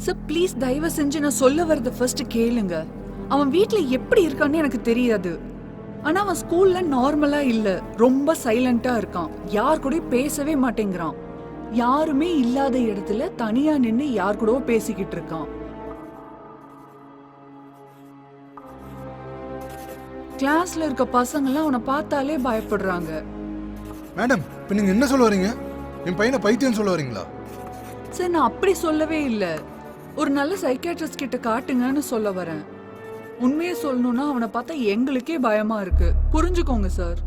Sir please தயவு செஞ்சு நான் சொல்ல வரத ஃபர்ஸ்ட் கேளுங்க. அவன் வீட்ல எப்படி இருக்கான்னு எனக்கு தெரியாது. ஆனா அவன் ஸ்கூல்ல நார்மலா இல்ல, ரொம்ப சைலண்டா இருக்கான். யார் கூடயும் பேசவே மாட்டேங்கிறான். யாருமே இல்லாத இடத்துல தனியா நின்னு யார் கூடவோ பேசிக்கிட்டு இருக்கான். கிளாஸ்ல இருக்க பசங்க எல்லாம் அவனை பார்த்தாலே பயப்படுறாங்க. மேடம், இப்போ நீங்க என்ன சொல்ல வரீங்க? என் பையனை பைத்தியம் சொல்ல வரீங்களா? சார் நான் அப்படி சொல்லவே இல்லை. ஒரு நல்ல சைக்கியாட்ரிஸ்ட் கிட்ட காட்டுங்கன்னு சொல்ல வரேன். உண்மையை சொல்லணும்னா அவனை பார்த்தா எங்களுக்கே பயமா இருக்கு. புரிஞ்சுக்கோங்க சார்.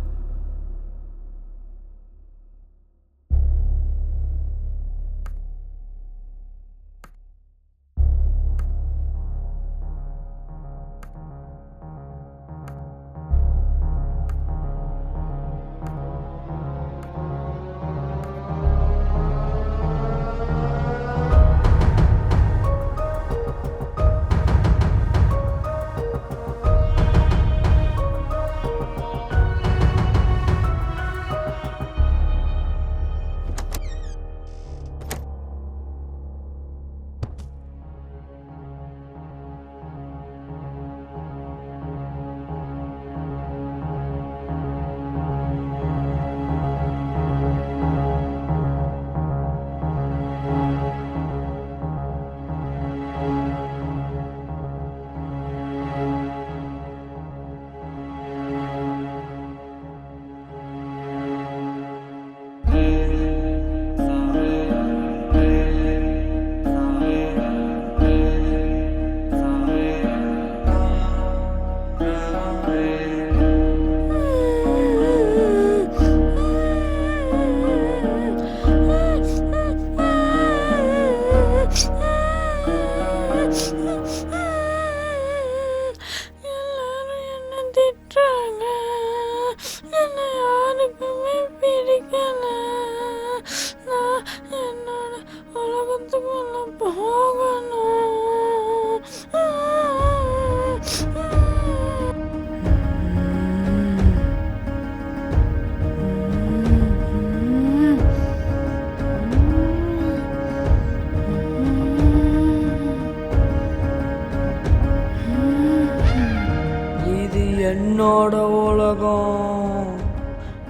என்னோட உலகம்.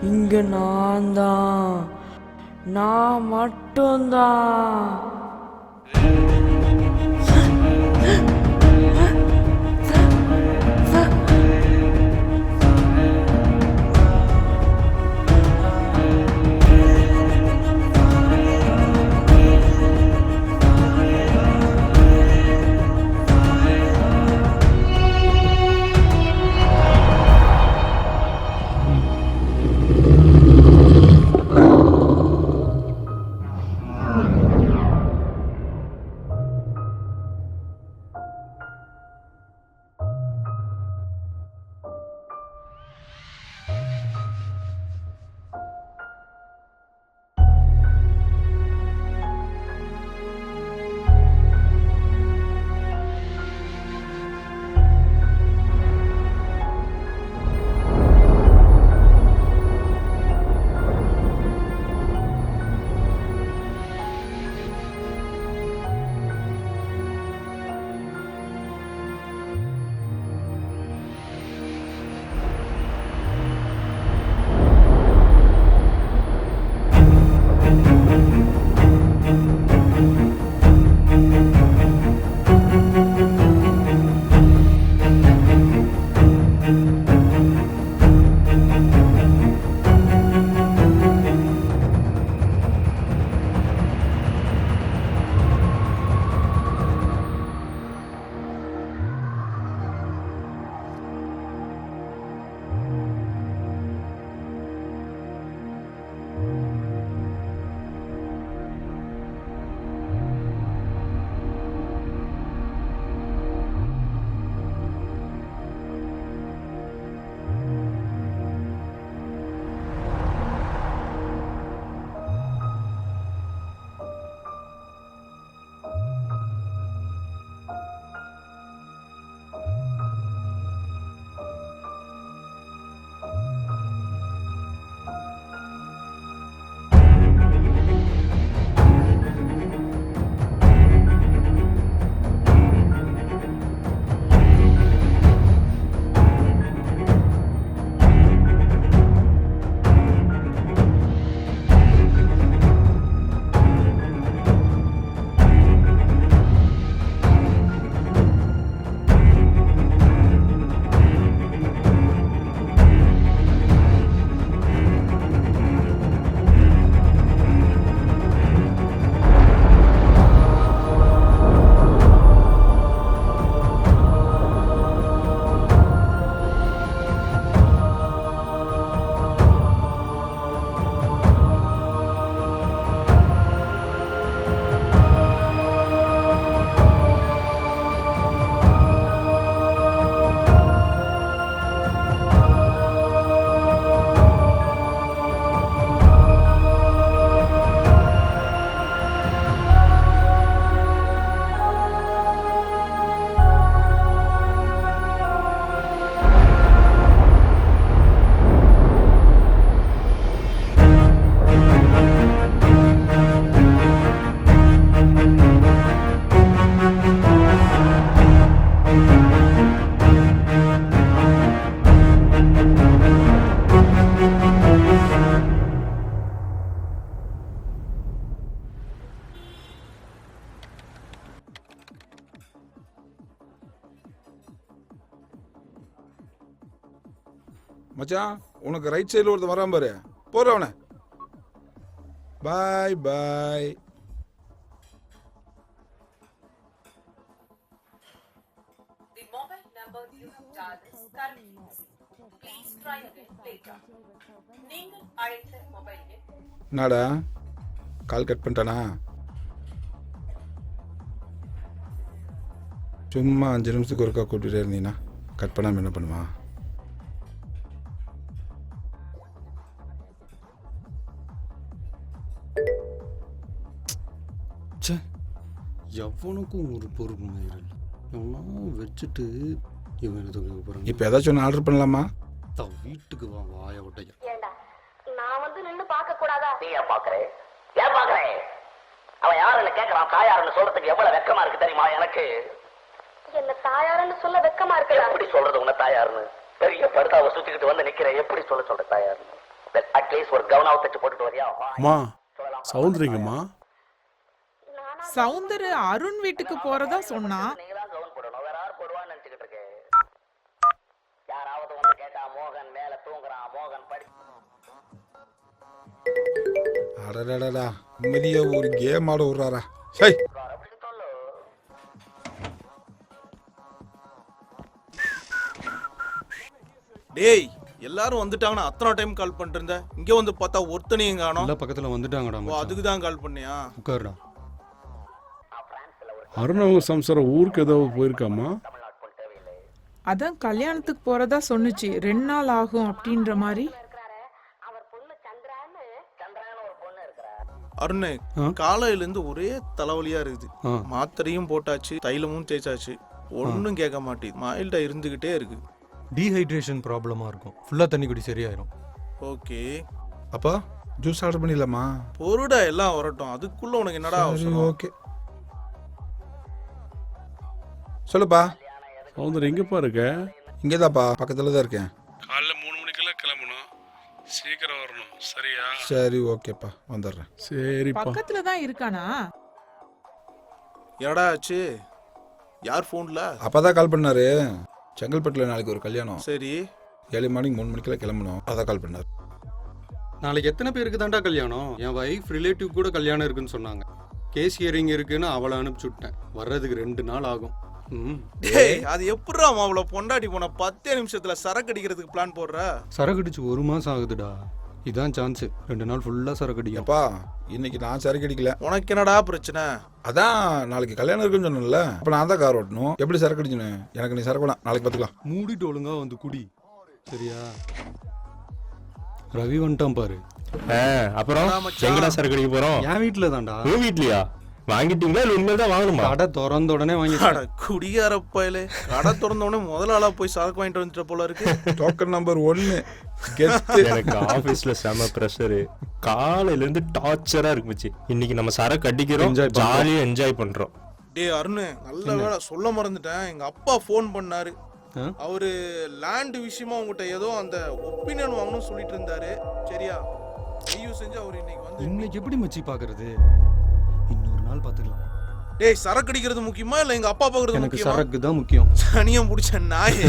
இங்க நான் தான், நான் மட்டும்தான். மச்சான் உனக்கு ரைட் சைடில் ஒருத்தன் வரான் பாரு, போற அவனை. பாய் பாய். The mobile number you have dialed is currently busy. Please try again later. நீங்கள் அழைத்த மொபைல் எண் என்னடா கால் கட் பண்ணிட்டானா? சும்மா 5 நிமிஷத்துக்கு ஒருக்கா கூப்பிட்டுட்டே இருந்தீங்கன்னா கட் பண்ணாமல் என்ன பண்ணுமா? ச்சே, எவனுக்கும் ஒரு பொறுப்பு மயிரில் எவனா வச்சுட்டு இவன் எதுக்கு போகிறான். இப்போ ஏதாச்சும் ஒன்று ஆர்டர் பண்ணலாமா? வீட்டுக்கு வா, வாய விட்டையா. ஏண்டா நான் வந்து நின்னு பார்க்க கூடாதா? நீ ஏன் பாக்குறே? ஏன் பாக்குறே? அவன் யாருன்னு கேக்குறான். தாயாருன்னு சொல்றதுக்கு எவ்வளவு வெக்கமா இருக்கு தெரியுமா எனக்கு? என்ன தாயாருன்னு சொல்ல வெக்கமா இருக்குடா. எப்படி சொல்றது உன்னை தாயாருன்னு? பெரிய படுதாவை சுத்திக்கிட்டு வந்து நிக்கிறேன். எப்படி சொல்ற தாயாருன்னு? அட்லீஸ்ட் ஒரு கவுனாவை தச்சு போட்டுட்டு வரியா? அம்மா சௌந்தரிங்கம்மா. சௌந்தர் அருண் வீட்டுக்கு போறதா சொன்னா. நீங்களா கவுன் போடணும், வேற யார் போடுவான்னு நினைச்சுக்கிட்டு இருக்கேன். யாராவது வந்து கேட்டா மோகன் மேல தூங்குறான், மோகன் படி. அடடடா நிம்மதியா ஒரு கேம் ஆட விட்றாரா? சரி அப்படின்னு சொல்லு. டேய் எல்லாரும் வந்துட்டாங்கன்னு அத்தனை டைம் கால் பண்ணிட்டு இருந்தேன். இங்க வந்து பார்த்தா ஒருத்தனையும் காணோம். எல்லா பக்கத்தில் வந்துட்டாங்கடா. ஓ, அதுக்கு தான் கால் பண்ணியா? உட்காருடா. அருண் அவங்க சம்சாரம் ஊருக்கு ஏதாவது போயிருக்காமா? அதான் கல்யாணத்துக்கு போறதா சொன்னுச்சு. 2 நாள் ஆகும் அப்படின்ற மாதிரி. அவர் பொண்ணு சந்திரான்னு ஒரு பொண்ணு இருக்கிறா. அருணே, காலையில இருந்து ஒரே தலைவலியா இருக்குது. ஆ. மாத்திரையும் போட்டாச்சு, தைலமும் தேய்ச்சாச்சு, ஒன்னும் கேட்க மாட்டேது. மைல்டா இருந்துகிட்டே இருக்கு. டீஹைட்ரேஷன் ப்ராப்ளமாக இருக்கும். ஃபுல்லாக தண்ணி குடி சரியாயிரும். ஓகே, அப்பா ஜூஸ் ஆர்டர் பண்ணிடலாமா? பொருடா எல்லாம் வரட்டும். அதுக்குள்ள உனக்கு என்னடா சரி அவசரம்? ஓகே சொல்லுப்பா. சௌந்தரி எங்கேப்பா இருக்க? இங்கேதான்ப்பா, பக்கத்தில் தான் இருக்கேன். காலைல 3 மணிக்கெல்லாம் கிளம்பணும், சீக்கிரம் வரணும். சரியா? சரி ஓகேப்பா, வந்துடுறேன். சரிப்பா. பக்கத்துல தான் இருக்கானா? என்னடா ஆச்சு? யார் போன்ல? அப்பா தான் கால் பண்ணாரு. செங்கல்பட்டில் நாளைக்கு ஒரு கல்யாணம். சரி, 7 மணிக்கு 3 மணிக்கெல்லாம் கிளம்பணும். அதான் கால் பண்ணார். நாளைக்கு எத்தனை பேருக்கு தாண்டா கல்யாணம்? என் வைஃப் ரிலேட்டிவ் கூட கல்யாணம் இருக்குன்னு சொன்னாங்க. கேஸ் ஹியரிங் இருக்குன்னு அவளை அனுப்பிச்சு விட்டேன். வர்றதுக்கு 2 நாள் ஆகும். டேய் அது எப்படிடா அவளை பொண்டாட்டி போன 10 நிமிஷத்துல சரக்கு அடிக்கிறதுக்கு பிளான் போடுற? சரக்கு அடிச்சு 1 மாசம் ஆகுதுடா. இதான் சான்ஸ். 2 நாள் ஃபுல்லா சரக்கு அடிக்கும். அப்பா இன்னைக்கு நான் சரக்கு அடிக்கல. உனக்கு என்னடா பிரச்சனை? அதான் நாளைக்கு கல்யாணம் இருக்குன்னு சொன்னேன்ல, அப்ப நான் தான் கார் ஓட்டணும். எப்படி சரக்கு அடிச்சுன்னு எனக்கு நீ சரக்கு வேணாம், நாளைக்கு பார்த்துக்கலாம். மூடிட்டு ஒழுங்கா வந்து குடி, சரியா? ரவி வந்துட்டான் பாரு. அப்புறம் எங்கடா சரக்கு அடிக்க போறோம்? என் வீட்டுல தான்டா. உன் வீட்லயா? வாங்கிட்டீங்களா இல்ல உண்மையில தான் வாங்கணுமா? கடை திறந்த உடனே வாங்கி. குடியார பயலே, கடை திறந்த உடனே முதல் ஆளா போய் சரக்கு வாங்கிட்டு வந்துட்ட போல இருக்கு. டோக்கன் நம்பர் 1 எனக்கு ஆபீஸ்ல செம பிரஷர். காலையில இருந்து டார்ச்சரா இருக்கு மச்சி. இன்னைக்கு நம்ம சரக்கு அடிக்கிறோம், ஜாலியா என்ஜாய் பண்றோம். டேய் அருண், நல்ல வேளை சொல்ல மறந்துட்டேன். எங்க அப்பா ஃபோன் பண்ணாரு. அவரு லேண்ட் விஷயமா உங்ககிட்ட ஏதோ அந்த ஒப்பீனியன் வாங்கணும்னு சொல்லிட்டு இருந்தாரு. சரியா? தயவு செஞ்சு அவர் இன்னைக்கு வந்து. இன்னைக்கு எப்படி மச்சி பாக்குறது? இன்னொரு நாள் பாத்துக்கலாம். டேய் சரக்கு அடிக்கிறது முக்கியமா இல்ல எங்க அப்பா பாக்குறது எனக்கு முக்கியமா? சரக்கு தான் முக்கியம். சனியம் புடிச்ச நாயே.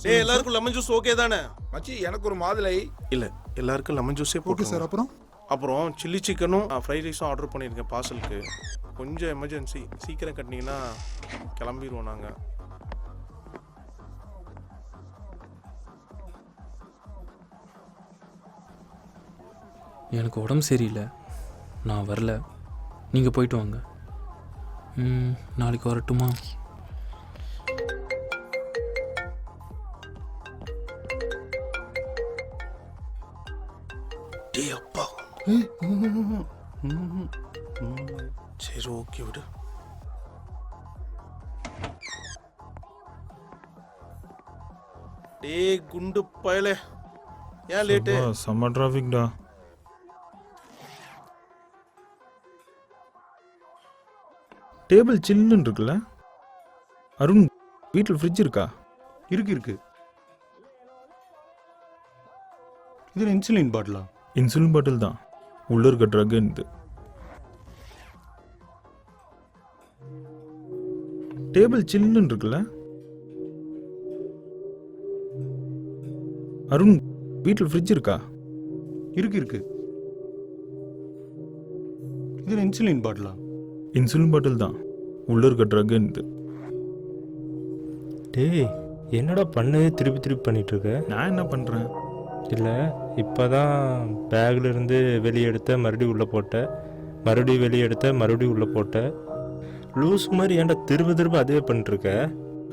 டேய் எல்லாருக்கும் லெமன் ஜூஸ் ஓகே தானே? மச்சி எனக்கு ஒரு மாதுளை. இல்ல எல்லாருக்கும் லெமன் ஜூஸே ஓகே சார். அப்புறம் சில்லி சிக்கனும் ஃப்ரைட் ரைஸும் ஆர்டர் பண்ணியிருக்கேன் பார்சலுக்கு. கொஞ்சம் எமர்ஜென்சி, சீக்கிரம் கட்டினீங்கன்னா கிளம்பிடுவோம் நாங்கள். எனக்கு உடம்பு சரியில்லை, நான் வரல. நீங்கள் போயிட்டு வாங்க. நாளைக்கு வரட்டுமா? டேய் அப்பா. சரி ஓகே விடு. டேய் குண்டு பயலே, ஏன் லேட்டு? செம்ம டிராஃபிக்டா. டேபிள் சில்லுன்னு இருக்குல்ல அருண்? வீட்டில் ஃப்ரிட்ஜ் இருக்கா? இருக்கு. இதில் இன்சுலின் பாட்டிலா? இன்சுலின் பாட்டில் தான், உள்ள இருக்க ட்ரக் இது. டேபிள் சில்லுன்னு இருக்குல்ல அருண்? வீட்டில் ஃப்ரிட்ஜ் இருக்கா? இருக்கு. இதில் இன்சுலின் பாட்டிலா? இன்சுலின் பாட்டில் தான், உள்ள இருக்க ட்ரக் இது. டேய் என்னடா பண்ணவே திருப்பி பண்ணிட்டு இருக்க? நான் என்ன பண்ணுறேன்? இல்லை இப்போ தான் பேக்கில் இருந்து வெளியே எடுத்த மறுபடியும் உள்ளே போட்ட, மறுபடியும் வெளியே எடுத்த மறுபடியும் உள்ளே போட்ட. லூஸ் மாதிரி ஏன்டா திரும்ப அதே பண்ணிட்டுருக்க?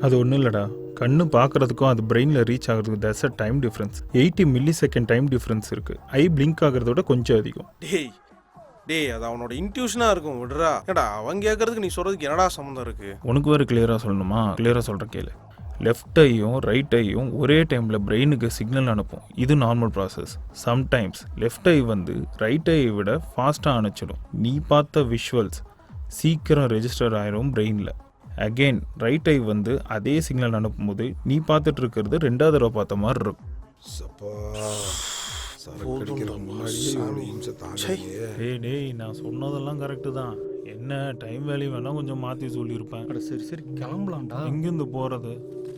அது ஒன்றும் இல்லைடா, கண்ணு பார்க்குறதுக்கும் அது பிரெயினில் ரீச் ஆகிறதுக்கு that's a time difference. 80 milli-second time difference இருக்குது. ஐ பிளிங்க் ஆகிறதோட கொஞ்சம் அதிகம். டேய் அது அவனோட இன்ட்யூஷனாக இருக்கும், விடுறா. ஏடா அவன் கேட்கறதுக்கு நீ சொல்கிறதுக்கு என்னடா சம்மந்தம் இருக்குது? உனக்கு வேறு கிளியராக சொல்லணுமா? கிளியராக சொல்கிற கேளு. லெஃப்ட் ஐயும் ரைட் ஐயும் ஒரே டைமில் பிரெயினுக்கு சிக்னல் அனுப்பும். இது நார்மல் ப்ராசஸ். சம்டைம்ஸ் லெஃப்ட் ஐ வந்து ரைட் ஐயை விட ஃபாஸ்ட்டாக அனுப்பிச்சிடும். நீ பார்த்த விஷுவல்ஸ் சீக்கிரம் ரெஜிஸ்டர் ஆயிரும் பிரெயினில். அகெயின் ரைட் ஐ வந்து அதே சிக்னல் அனுப்பும்போது நீ பார்த்துட்டு இருக்கிறது 2வது தடவை பார்த்த மாதிரி இருக்கும். டேய் நான் சொன்னதெல்லாம் கரெக்டு தான். என்ன டைம் வேல்யூ வேணால் கொஞ்சம் மாற்றி சொல்லியிருப்பேன். சரி கிளம்பலாம்டா. எங்கேருந்து போகிறது?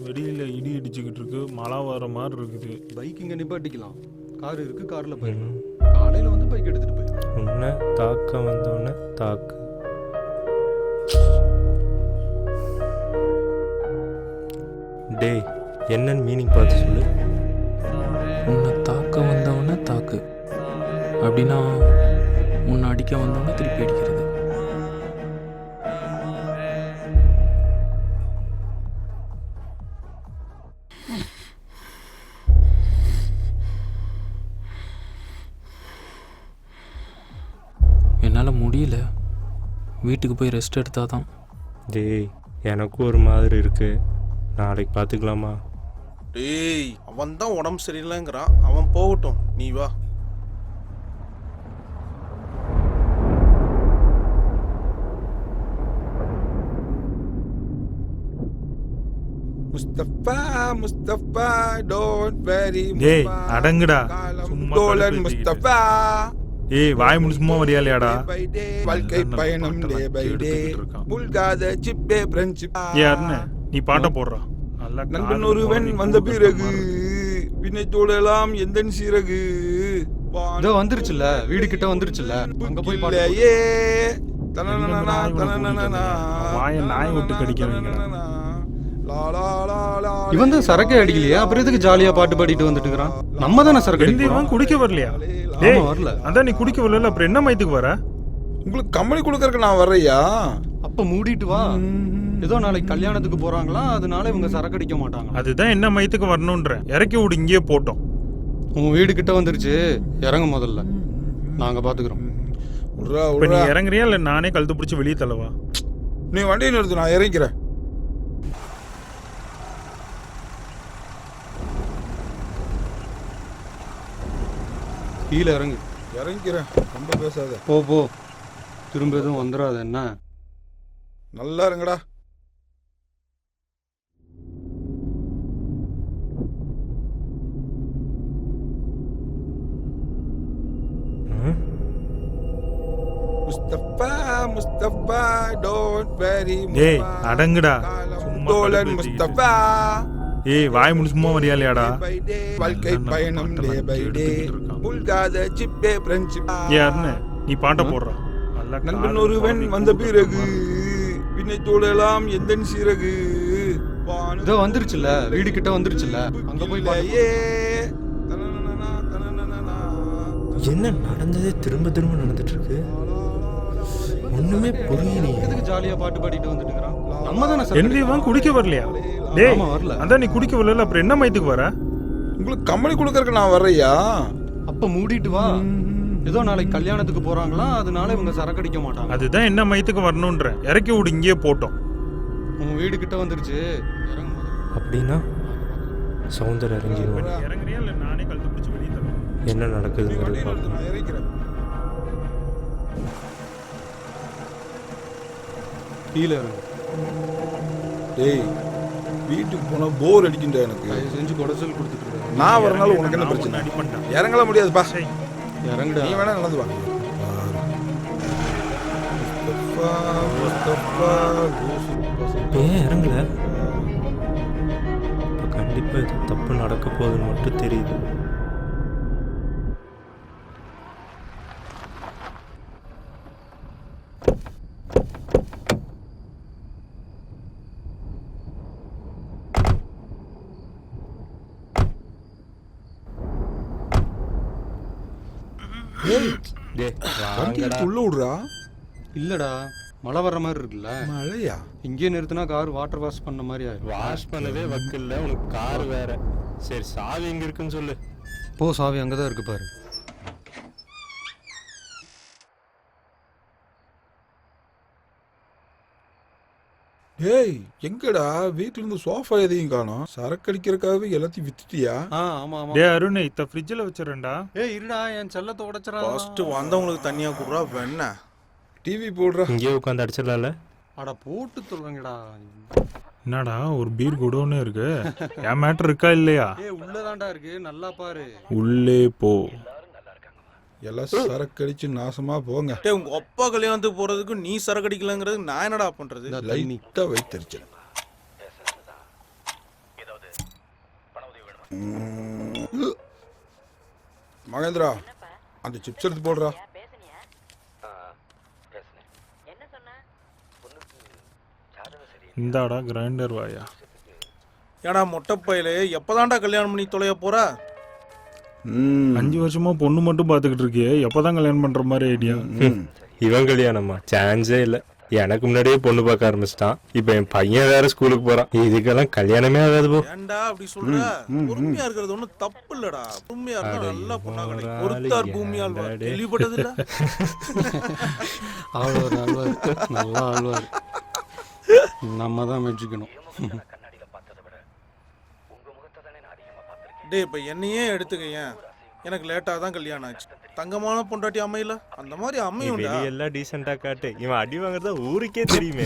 வெளியில் இடி இடிச்சுக்கிட்டு இருக்கு, மழை வர மாதிரி இருக்குது. பைக் இங்கே நிப்பாட்டிக்கலாம், கார் இருக்குது, காரில் போயிடலாம். காலையில் வந்து பைக் எடுத்துகிட்டு போயிடலாம். உன்னை தாக்க வந்தோடனே தாக்கு. டேய் என்னன்னு மீனிங் பார்த்து சொல்லு. உன்னை தாக்க வந்தவொடனே தாக்கு அப்படின்னா உன்னை அடிக்க வந்தவொடனே திருப்பி அடிக்கிறது. என்னால் முடியல, வீட்டுக்கு போய் ரெஸ்ட் எடுத்தால் தான். டேய் எனக்கும் ஒரு மாதிரி இருக்கு, நாளைக்கு பார்த்துக்கலாமா? டேய் அவன் தான் உடம்பு சரியில்லைங்கிறான், அவன் போகட்டும், நீ வா. Mustafa don't worry. டேய் அடங்குடா, சும்மா முஸ்தபா. ஏய் வாய் முடி சும்மா வரியாலையாடா? வாழ்க்கை பயணம் டே பை டே, புல்காத சிப்பே ஃப்ரெண்ட்ஷிப். யாருன்னு நீ பாட்ட போடுறா? நண்பன் ஒருவன் வந்த பிறகு வினை தோடலாம் எந்த சிறகு. இதோ வந்துருச்சுல்ல, வீடு கிட்ட வந்துருச்சுல்ல, அங்க போய் பாடலையே. வாய நாய் விட்டு கடிக்கிறீங்க. இவன் தான் சரக்கே அடிக்கலையா, அப்புறம் எதுக்கு ஜாலியா பாட்டு பாடிட்டு வந்துட்டு இருக்கிறான்? நம்ம தானே சரக்கு அடிக்கிறோம். குடிக்க வரலையா? வரல. அதான் நீ குடிக்க வரல, அப்புறம் என்ன மயத்துக்கு வர? உங்களுக்கு கம்பெனி கொடுக்கறதுக்கு நான் வர்றையா? அப்ப மூடிட்டு வா. ஏதோ நாளைக்கு கல்யாணத்துக்கு போறாங்களா, அதனால இவங்க சரக்கு அடிக்க மாட்டாங்க. அதுதான் என்ன மயத்துக்கு வரணும்ன்ற. இறக்கி விடு, இங்கேயே போட்டோம். உன் வீடு கிட்ட வந்துருச்சு, இறங்க முதல்ல, நாங்க பாத்துக்கிறோம். நீ இறங்குறியா இல்ல நானே கழுத்து பிடிச்சி வெளியே தள்ளவா? நீ வண்டியை நிறுத்து, நான் இறங்கிறேன். கீழே இறங்கு. இறங்கிறேன், ரொம்ப பேசாத. போ திரும்ப எதுவும் வந்துடாது. என்ன நல்லா இருங்கடா. டேய் அடங்குடா, தோழன் முஸ்தபா. ஏய் வாய் முடிச்சு சும்மா வரியாலையாடா By day, வாழ்க்கை பயணம் டே பை டே புல்காத சிப்பே ஃப்ரெண்ட்ஷிப் யாருன்னு நீ பாட்டை போடுறா நல்லா நண்பன் ஒருவன் வந்த பிறகு பின்னை தோழலாம் எந்த சிறகு இதோ வந்துருச்சுல்ல, வீடு கிட்ட வந்துருச்சுல்ல, அங்க போய் பாரு. என்ன நடந்ததே திரும்ப திரும்ப நடந்துட்டு இருக்கு, ஒண்ணுமே புரியலையே. எதுக்கு ஜாலியா பாட்டு பாடிட்டு வந்துட்டு இருக்கிறான்? நம்ம தானே என்னையும் குடிக்க வரலையா? டேய் வரல. அதான் நீ குடிக்க வரல, அப்புறம் என்ன மயத்துக்கு வர? உங்களுக்கு கம்பெனி கொடுக்கறதுக்கு நான் வர்றையா? அப்ப மூடிட்டு வா. ஏதோ நாளைக்கு கல்யாணத்துக்கு போறாங்களா, அதனால இவங்க சரக்கடிக்க மாட்டாங்க. அதுதான் என்ன மயத்துக்கு வரணும்ன்ற. இறக்கி விடு, இங்கேயே போட்டோம். உன் வீடு கிட்ட வந்துருச்சு. அப்படின்னா சவுந்தர் இறங்கிடுவான். இறங்குறியா இல்ல நானே கழுத்து பிடிச்சி வெளியே தரேன்? என்ன நடக்குதுங்கிறது பார்க்கலாம். நான் இறக்கிறேன். கீழே இறங்கு. டேய் வீட்டுக்கு போனா போர் அடிக்கின்ற எனக்கு. தயவு செஞ்சு குடைச்சல் கொடுத்துட்டு இருக்க. நான் வரனால உனக்கு என்ன பிரச்சனை? இறங்கலாம் முடியாதுப்பா. இறங்குடா. நீ வேணா நடந்து வா. ஏன் இறங்கல? இப்போ கண்டிப்பா இது தப்பு நடக்க போகுதுன்னு மட்டும் தெரியுது. உள்ள விடுறா. இல்லடா, மழை வர்ற மாதிரி இருக்குல்ல. மழையா? இங்கே நிறுத்தினா கார் வாட்டர் வாஷ் பண்ண மாதிரி ஆயிடும். வாஷ் பண்ணவே வக்கில்ல, உனக்கு கார் வேற. சரி சாவி எங்க இருக்குன்னு சொல்லு. போ, சாவி அங்கதான் இருக்கு பாரு. டேய் எங்கடா வீட்ல இருந்து சோஃபா எதையும் காணோம்? சரக்கு அடிக்கிறதுக்காகவே எல்லாத்தையும் வித்துட்டியா? ஆமா ஆமா. டேய் அருண், இத ஃப்ரிட்ஜ்ல வச்சிரேன்டா. ஏய் இருடா, என் செல்லத்தை உடைச்சறா. ஃபர்ஸ்ட் வந்தவங்களுக்கு தனியா குடுறா வெண்ண. டிவி போடுறா. இங்கே உட்காந்து அடிச்சிடலாம்ல. அட போட்டு சொல்லுங்கடா. என்னடா ஒரு பீர் குடோன்னு இருக்கு? என் மேட்டர் இருக்கா இல்லையா? ஏய் உள்ளதான்டா இருக்கு, நல்லா பாரு. உள்ளே போ. எல்லாம் சரக்கு அடிச்சு நாசமா போங்க. டேய் உங்க அப்பா கல்யாணத்துக்கு போறதுக்கு நீ சரக்கு அடிக்கலங்கிறது நான் என்னடா பண்றது? லைட்டா வைத்தறிச்சு. மகேந்திரா அந்த சிப்ஸ் எடுத்து போடுறா. இந்தாடா கிரைண்டர் வாயா. ஏடா மொட்டைப்பையில எப்பதான்டா கல்யாணம் பண்ணி தொலைய போற? 5 வருஷமா பொண்ணு மட்டும் பாத்துக்கிட்டு இருக்கியே, எப்பதான் கல்யாணம் பண்ற மாதிரி ஐடியா? இவன் கல்யாணமா? சான்ஸே இல்லை. எனக்கு முன்னாடியே பொண்ணு பார்க்க ஆரம்பிச்சிட்டான். இப்போ என் பையன் வேற ஸ்கூலுக்கு போறான். இதுக்கெல்லாம் கல்யாணமே ஆகாது போ. ஏன்டா அப்படி சொல்ற? பொறுமையா இருக்கிறது ஒண்ணும் தப்பு இல்லடா. பொறுமையா இருந்தா நல்லா பொண்ணா கிடைக்கும். ஒருத்தார் பூமியால் கேள்விப்பட்டது இல்ல? ஆழ்வார் ஆழ்வார், நல்லா ஆழ்வார். நம்ம தான் மெச்சிக்கணும். டேய் இப்ப என்னையே எடுத்துக்கேன். எனக்கு லேட்டா தான் கல்யாணம் ஆச்சு. தங்கமான பொண்டாட்டி அமையல, அந்த மாதிரி அமையும்டா. வெளியெல்லாம் டீசெண்டா காட்டு. இவன் அடி வாங்குறதா ஊருக்கே தெரியுமே.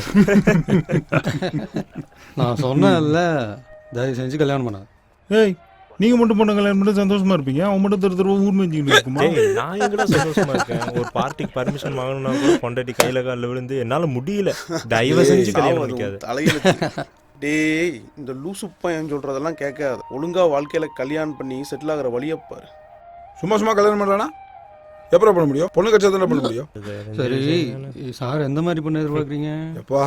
நான் சொன்னேன்ல, தயவு செஞ்சு கல்யாணம் பண்ணாது. ஏய் நீங்க மட்டும் பொண்ணு கல்யாணம் பண்ணி சந்தோஷமா இருப்பீங்க, அவன் மட்டும் தருவ ஊர் மேஞ்சிக்கிட்டு இருக்குமா? நான் எங்கடா சந்தோஷமா இருக்கேன்? ஒரு பார்ட்டிக்கு பர்மிஷன் வாங்கணும்னா கூட பொண்டாட்டி கையில காலில் விழுந்து என்னால முடியல. தயவு செஞ்சு கல்யாணம் பண்ணிக்காது. தலையில டேய் இந்த லூசு பையன் சொல்றதெல்லாம் கேட்காது. ஒழுங்கா வாழ்க்கையில கல்யாணம் பண்ணி செட்டில் ஆகிற வழியை பாரு. சும்மா சும்மா கல்யாணம் பண்றானா? எப்பறம் பண்ண முடியும்? பொண்ணு கட்சத்தில் பண்ண முடியும். சரி சார், எந்த மாதிரி பொண்ணு எதிர்பார்க்குறீங்க? எப்பா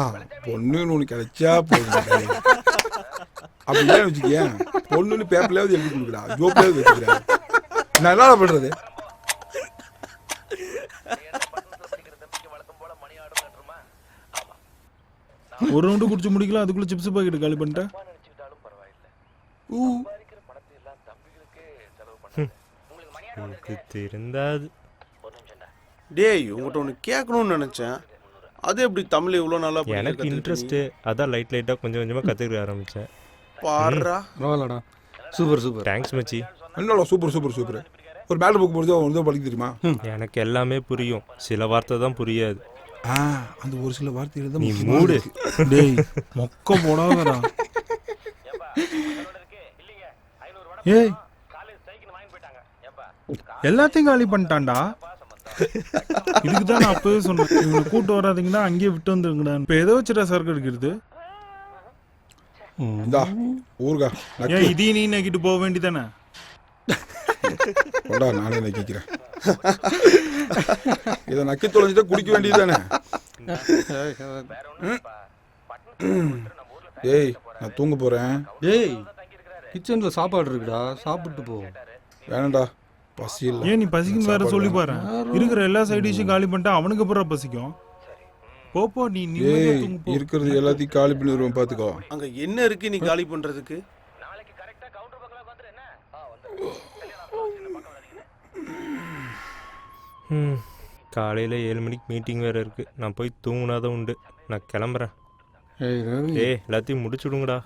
பொண்ணுன்னு உனக்கு கிடைச்சா போதும். அப்படி ஏன் வச்சுக்கிய? பொண்ணுன்னு பேப்பர்லயாவது எழுதி கொடுக்குறா, ஜோப்லயாவது வச்சுக்கிறா. நான் என்ன பண்றது? ஒரு ரவுண்டு குடிச்சு முடிக்கலாம், அதுக்குள்ள சிப்ஸ் பாக்கெட் காலி பண்ணிட்டேன். இருந்தாது. டேய் உங்ககிட்ட ஒன்று கேட்கணும்னு நினைச்சேன். அது எப்படி தமிழ் இவ்வளோ நல்லா எனக்கு இன்ட்ரெஸ்ட், அதான் லைட்டா கொஞ்சம் கொஞ்சமா கத்துக்க ஆரம்பிச்சேன். பாடுறா. பரவாயில்லடா, சூப்பர் சூப்பர். தேங்க்ஸ் மச்சி. என்னடா சூப்பர் சூப்பர் சூப்பர். ஒரு மேட்டர் புக் போடுறது அவன் படிக்க தெரியுமா? எனக்கு எல்லாமே புரியும், சில வார்த்தை தான் புரியாது. அந்த ஒரு சில வார்த்தைகள் தான். நீ மூடு. டேய் மொக்க போடாதடா. ஏய் எல்லாத்தையும் காலி பண்ணிட்டான்டா. இதுக்கு தான் நான் அப்பவே சொன்னேன், இவங்க கூட்டு வராதிங்கன்னா அங்கேயே விட்டு வந்துருங்கடா. இப்போ எதை வச்சுட்டா சரக்கு எடுக்கிறது? இந்தா ஊருகா ஏன் இதையும் நீ நக்கிட்டு போக வேண்டியதானே? கொண்டா நானே நக்கிக்கிறேன். இதை நக்கி தொலைஞ்சிட்டா குடிக்க வேண்டியதானே? ஏய் நான் தூங்க போறேன். டேய் கிச்சனில் சாப்பாடு இருக்குடா, சாப்பிட்டு போ. வேணாண்டா பசி இல்லை. ஏன் நீ பசிக்குன்னு வேற சொல்லி பாரு. இருக்கிற எல்லா சைட் டிஷ்ஷும் காலி பண்ணிட்டா அவனுக்கு அப்புறம் பசிக்கும். போப்போ நீ ஏய் இருக்கிறது எல்லாத்தையும் காலி பண்ணிடுவோம் பார்த்துக்கோ. அங்க என்ன இருக்கு நீ காலி பண்றதுக்கு? காலையில் 7 மணிக்கு மீட்டிங் வேறு இருக்குது. நான் போய் தூங்கினாதான் உண்டு. நான் கிளம்புறேன். ஏய் ரவி, எல்லாத்தையும் முடிச்சுடுங்கடா.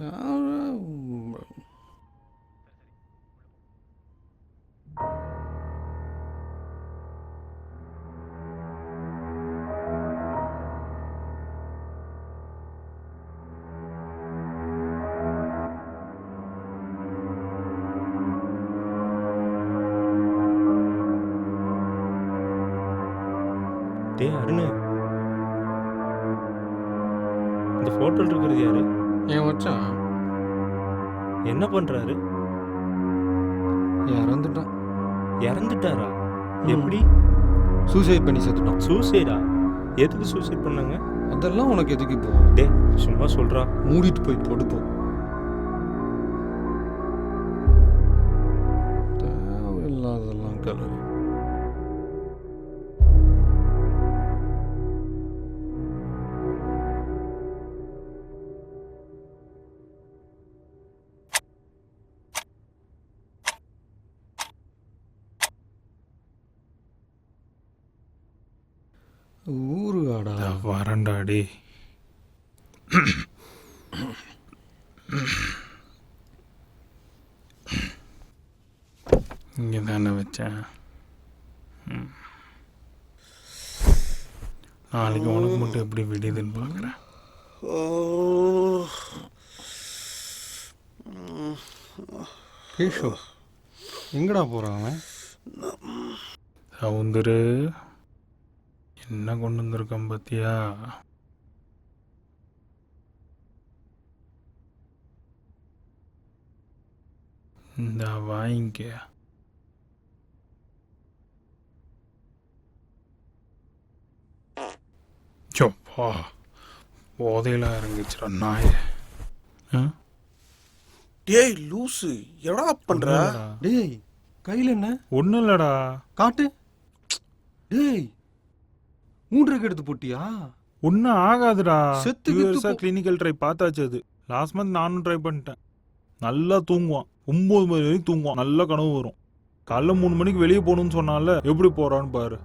டே அருண், இந்த ஃபோட்டோவில் இருக்கிறது யாரு? ஏன் மச்சான் என்ன பண்ணுறாரு? இறந்துட்டான். இறந்துட்டாரா? எப்படி? சூசைட் பண்ணி செத்துட்டான். சூசைடா? எதுக்கு சூசைட் பண்ணாங்க? அதெல்லாம் உனக்கு எதுக்கு இப்போ? டே சும்மா சொல்கிறா. மூடிட்டு போய் படுப்போம். தேவையில்லாதெல்லாம் கலரு. ஊருகாடா வரண்டாடி. இங்கே தானே வச்சேன். நாளைக்கு உனக்கு மட்டும் எப்படி விடியுதுன்னு பார்க்குறேன். கேஷோ எங்கடா போகிறான் அவன்? சவுந்தரு என்ன கொண்டு வந்திருக்கோம் பார்த்தியா? இந்த வாங்கிக்க. சோப்பா போதையெல்லாம் இறங்கிச்சுடா நாய. டேய் லூசு எடா பண்ற? டேய் கையில் என்ன? ஒன்றும் இல்லைடா. காட்டு. டேய் 3 எடுத்து போட்டியா? ஒன்றும் ஆகாதுடா. செத்து கிளினிக்கல் ட்ரை பார்த்தாச்சு. அது லாஸ்ட் மந்த் நானும் ட்ரை பண்ணிட்டேன். நல்லா தூங்குவான். 9 மணி வரைக்கும் தூங்குவான். நல்ல கனவு வரும். காலைல 3 மணிக்கு வெளியே போகணும்னு சொன்னால எப்படி போறான்னு பாரு.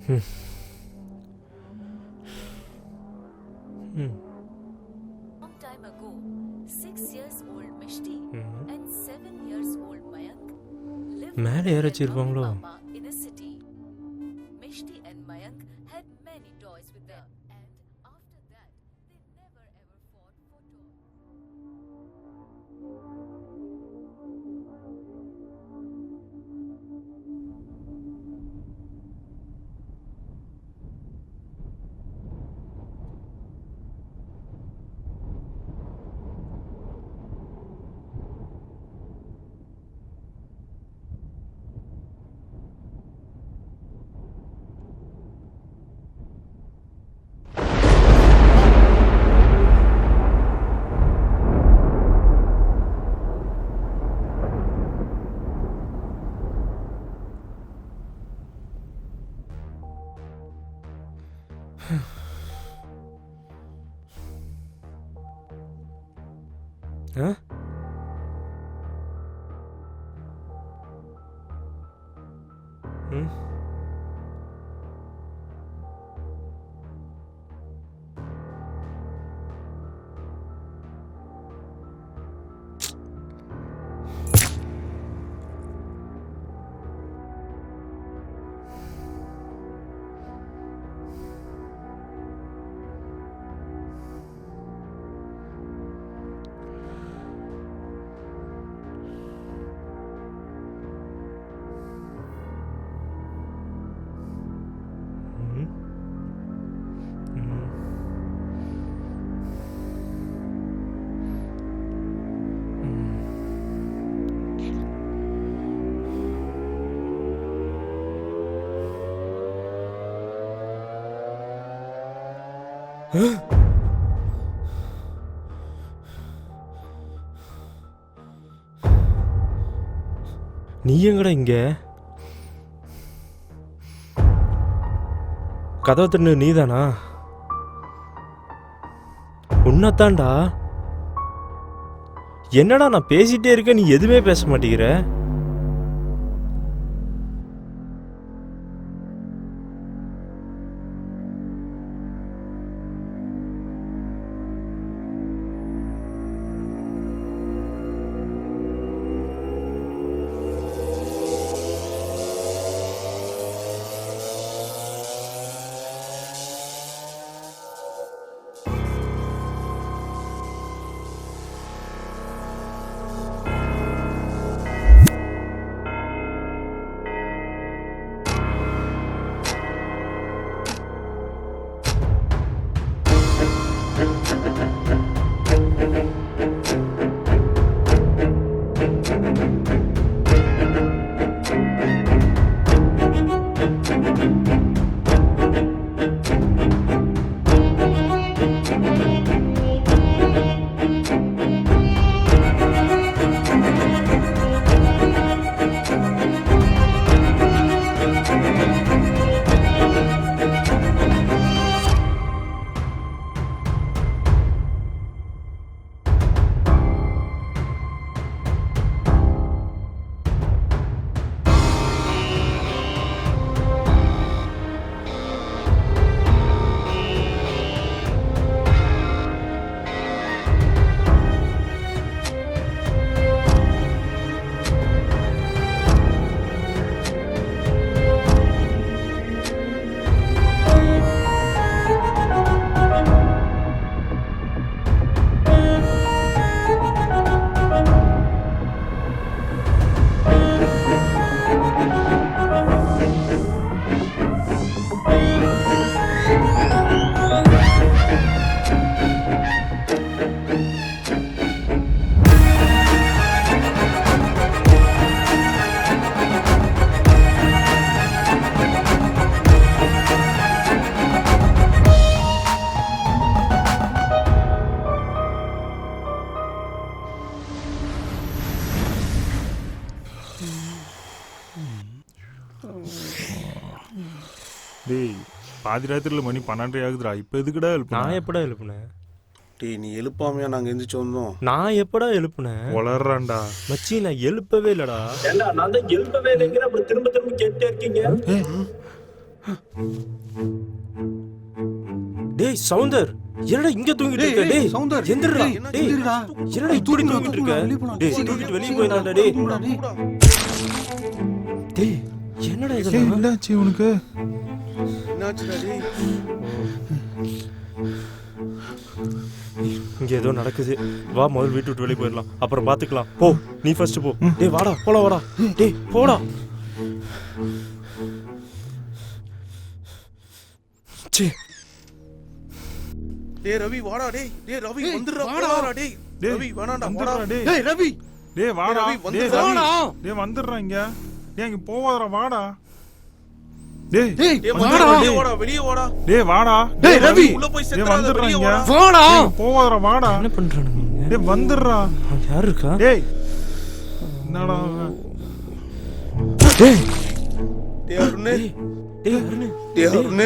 Long time ago, 6 years old Mishti and 7 years old Mayank lived மேலே ஏற with their வச்சிருப்பாங்களோ? mama in a city. Mishti and Mayank had many toys with them, and after that, they never ever fought for toys. ஆ ம் நீ எங்கடா இங்க? கதவை தின்னு நீதானா? உன்னத்தான்டா. என்னடா நான் பேசிட்டே இருக்கேன், நீ எதுவுமே பேச மாட்டேங்கிற? டேய் பாதி ராத்திரியில் மணி 12 ஆகுதுடா. இப்போ எதுக்குடா நான் எப்படா எழுப்புனேன்? டேய் நீ எழுப்பாமையா நாங்க எந்திரிச்சு வந்தோம்? நான் எப்படா எழுப்புனேன்? வளர்றான்டா மச்சி நான் எழுப்பவே இல்லடா. நான் தான் எழுப்பவே இல்லைங்கிற அப்புறம் திரும்ப திரும்ப கேட்டே இருக்கீங்க. டேய் சவுந்தர், என்னடா இங்க தூங்கிட்டு இருக்க? டேய் சவுந்தர், எந்திரடா. டேய் என்னடா இப்படி தூங்கிட்டு இருக்க? டேய் தூக்கிட்டு வெளிய போயிடாதடா. டேய் டேய் என்னடா இதெல்லாம்? என்னாச்சு உனக்கு? என்னாச்சுடா டேய்? இங்க ஏதோ நடக்குது. வா முதல்ல வீட்டு விட்டு வெளியே போயிடலாம், அப்புறம் பாத்துக்கலாம். போ நீ ஃபர்ஸ்ட் போ. டேய் வாடா போலாம், வாடா. டேய் போடா. சீ. டேய் ரவி வாடா. டேய் டேய் ரவி வந்துடுறா. வாடா டேய். ரவி வேணாம்டா வாடா. டேய் ரவி டேய் வாடா. ரவி, டேய் வந்துடுறா. டேய் வந்துடுறா இங்க. டேய் இங்க போவாதடா, வாடா. டேய் டேய் வாடா. வெளிய வாடா, வெளிய வாடா. டேய் வாடா. டேய் ரவி உள்ள போய் டேய் செத்துறாத. வந்துடுறா வெளிய இங்க. வாடா. வாடா. டேய் போவாதடா, வாடா. என்ன பண்றானுங்க? டேய் வந்துடுறா. யார் இருக்கா? டேய் என்னடா அவன்? டேய் டேய் அருண். டேய் அருண். டேய் அருண்.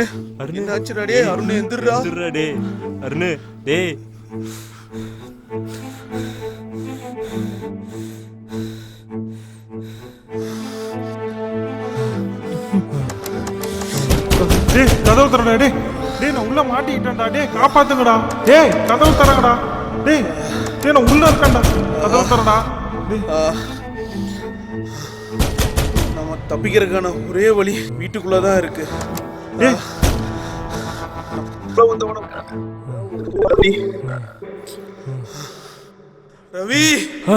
என்னாச்சுடா டேய் அருண்? எந்திரடா. எந்திரடா டேய் அருண். டேய் டேய் கதவு தரடா. டேய் டேய் நான் உள்ள மாட்டிக்கிட்டேன்டா. டேய் காப்பாத்துங்கடா. டேய் கதவு தரங்கடா. டேய் டேய் நான் உள்ள இருக்கேன்டா. கதவு தரடா. டேய் நம்ம தப்பிக்கிறதுக்கான ஒரே வழி வீட்டுக்குள்ள தான் இருக்கு. டேய் ரவி ஆ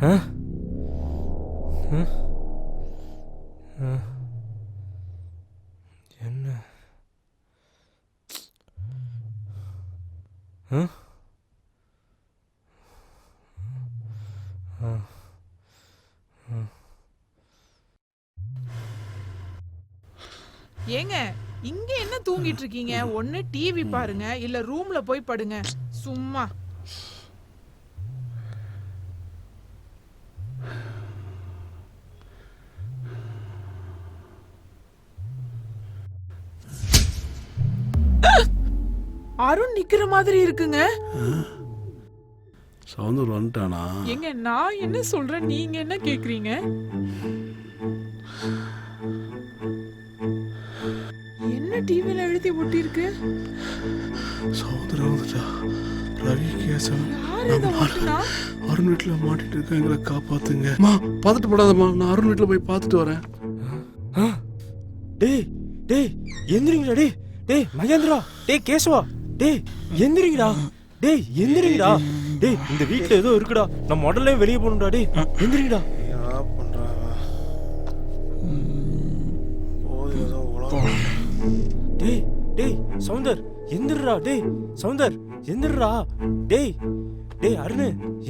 ஆ என்ன? ஏங்க இங்க என்ன தூங்கிட்டு இருக்கீங்க? ஒண்ணு டிவி பாருங்க, இல்ல ரூம்ல போய் படுங்க. சும்மா அருண் நிக்கிற மாதிரி இருக்குங்க. சவுந்தர் வந்துட்டானா? எங்க நான் என்ன சொல்றேன், நீங்க என்ன கேக்குறீங்க? என்ன டிவில எழுதி ஒட்டி இருக்கு? சவுந்தர் வந்துட்டா. ரவி கேசவன் யார் இத ஒட்டுனா? அருண் வீட்டுல மாட்டிட்டு இருக்க, எங்களை காப்பாத்துங்க. மா பார்த்துட்டு போடாதம்மா, நான் அருண் வீட்டுல போய் பார்த்துட்டு வரேன். டேய் டேய் எந்திரிங்கடா. டேய் டேய் மகேந்திரா. டேய் கேசவா. டேய் எந்திரிங்கடா. டேய் எந்திரிங்கடா. டேய் இந்த வீட்ல ஏதோ இருக்குடா, நம்ம உடனே வெளிய போணும்டா. டேய் எந்திரிங்கடா. என்ன பண்றாங்க? போய் ஏதோ உலகம். டேய் டேய் சவுந்தர் எந்திரடா. டேய் சவுந்தர் எந்திரடா. டேய் டேய் அருண்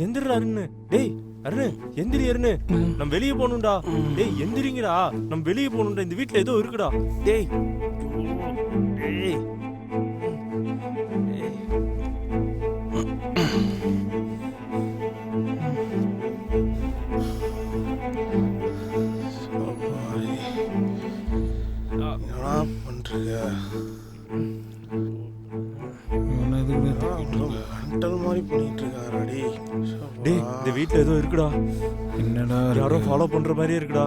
எந்திரடா. அருண் டேய் அருண் எந்திரி. அருண் நம்ம வெளிய போணும்டா. டேய் எந்திரிங்கடா, நம்ம வெளிய போணும்டா. இந்த வீட்ல ஏதோ இருக்குடா. டேய் டேய் என்னடா பண்றீங்க? மென்டல் மாதிரி பண்ணிட்டு இருக்காரடி. டேய் இந்த வீட்ல ஏதோ இருக்குடா. என்னடா யாரோ ஃபாலோ பண்ற மாதிரியே இருக்குடா.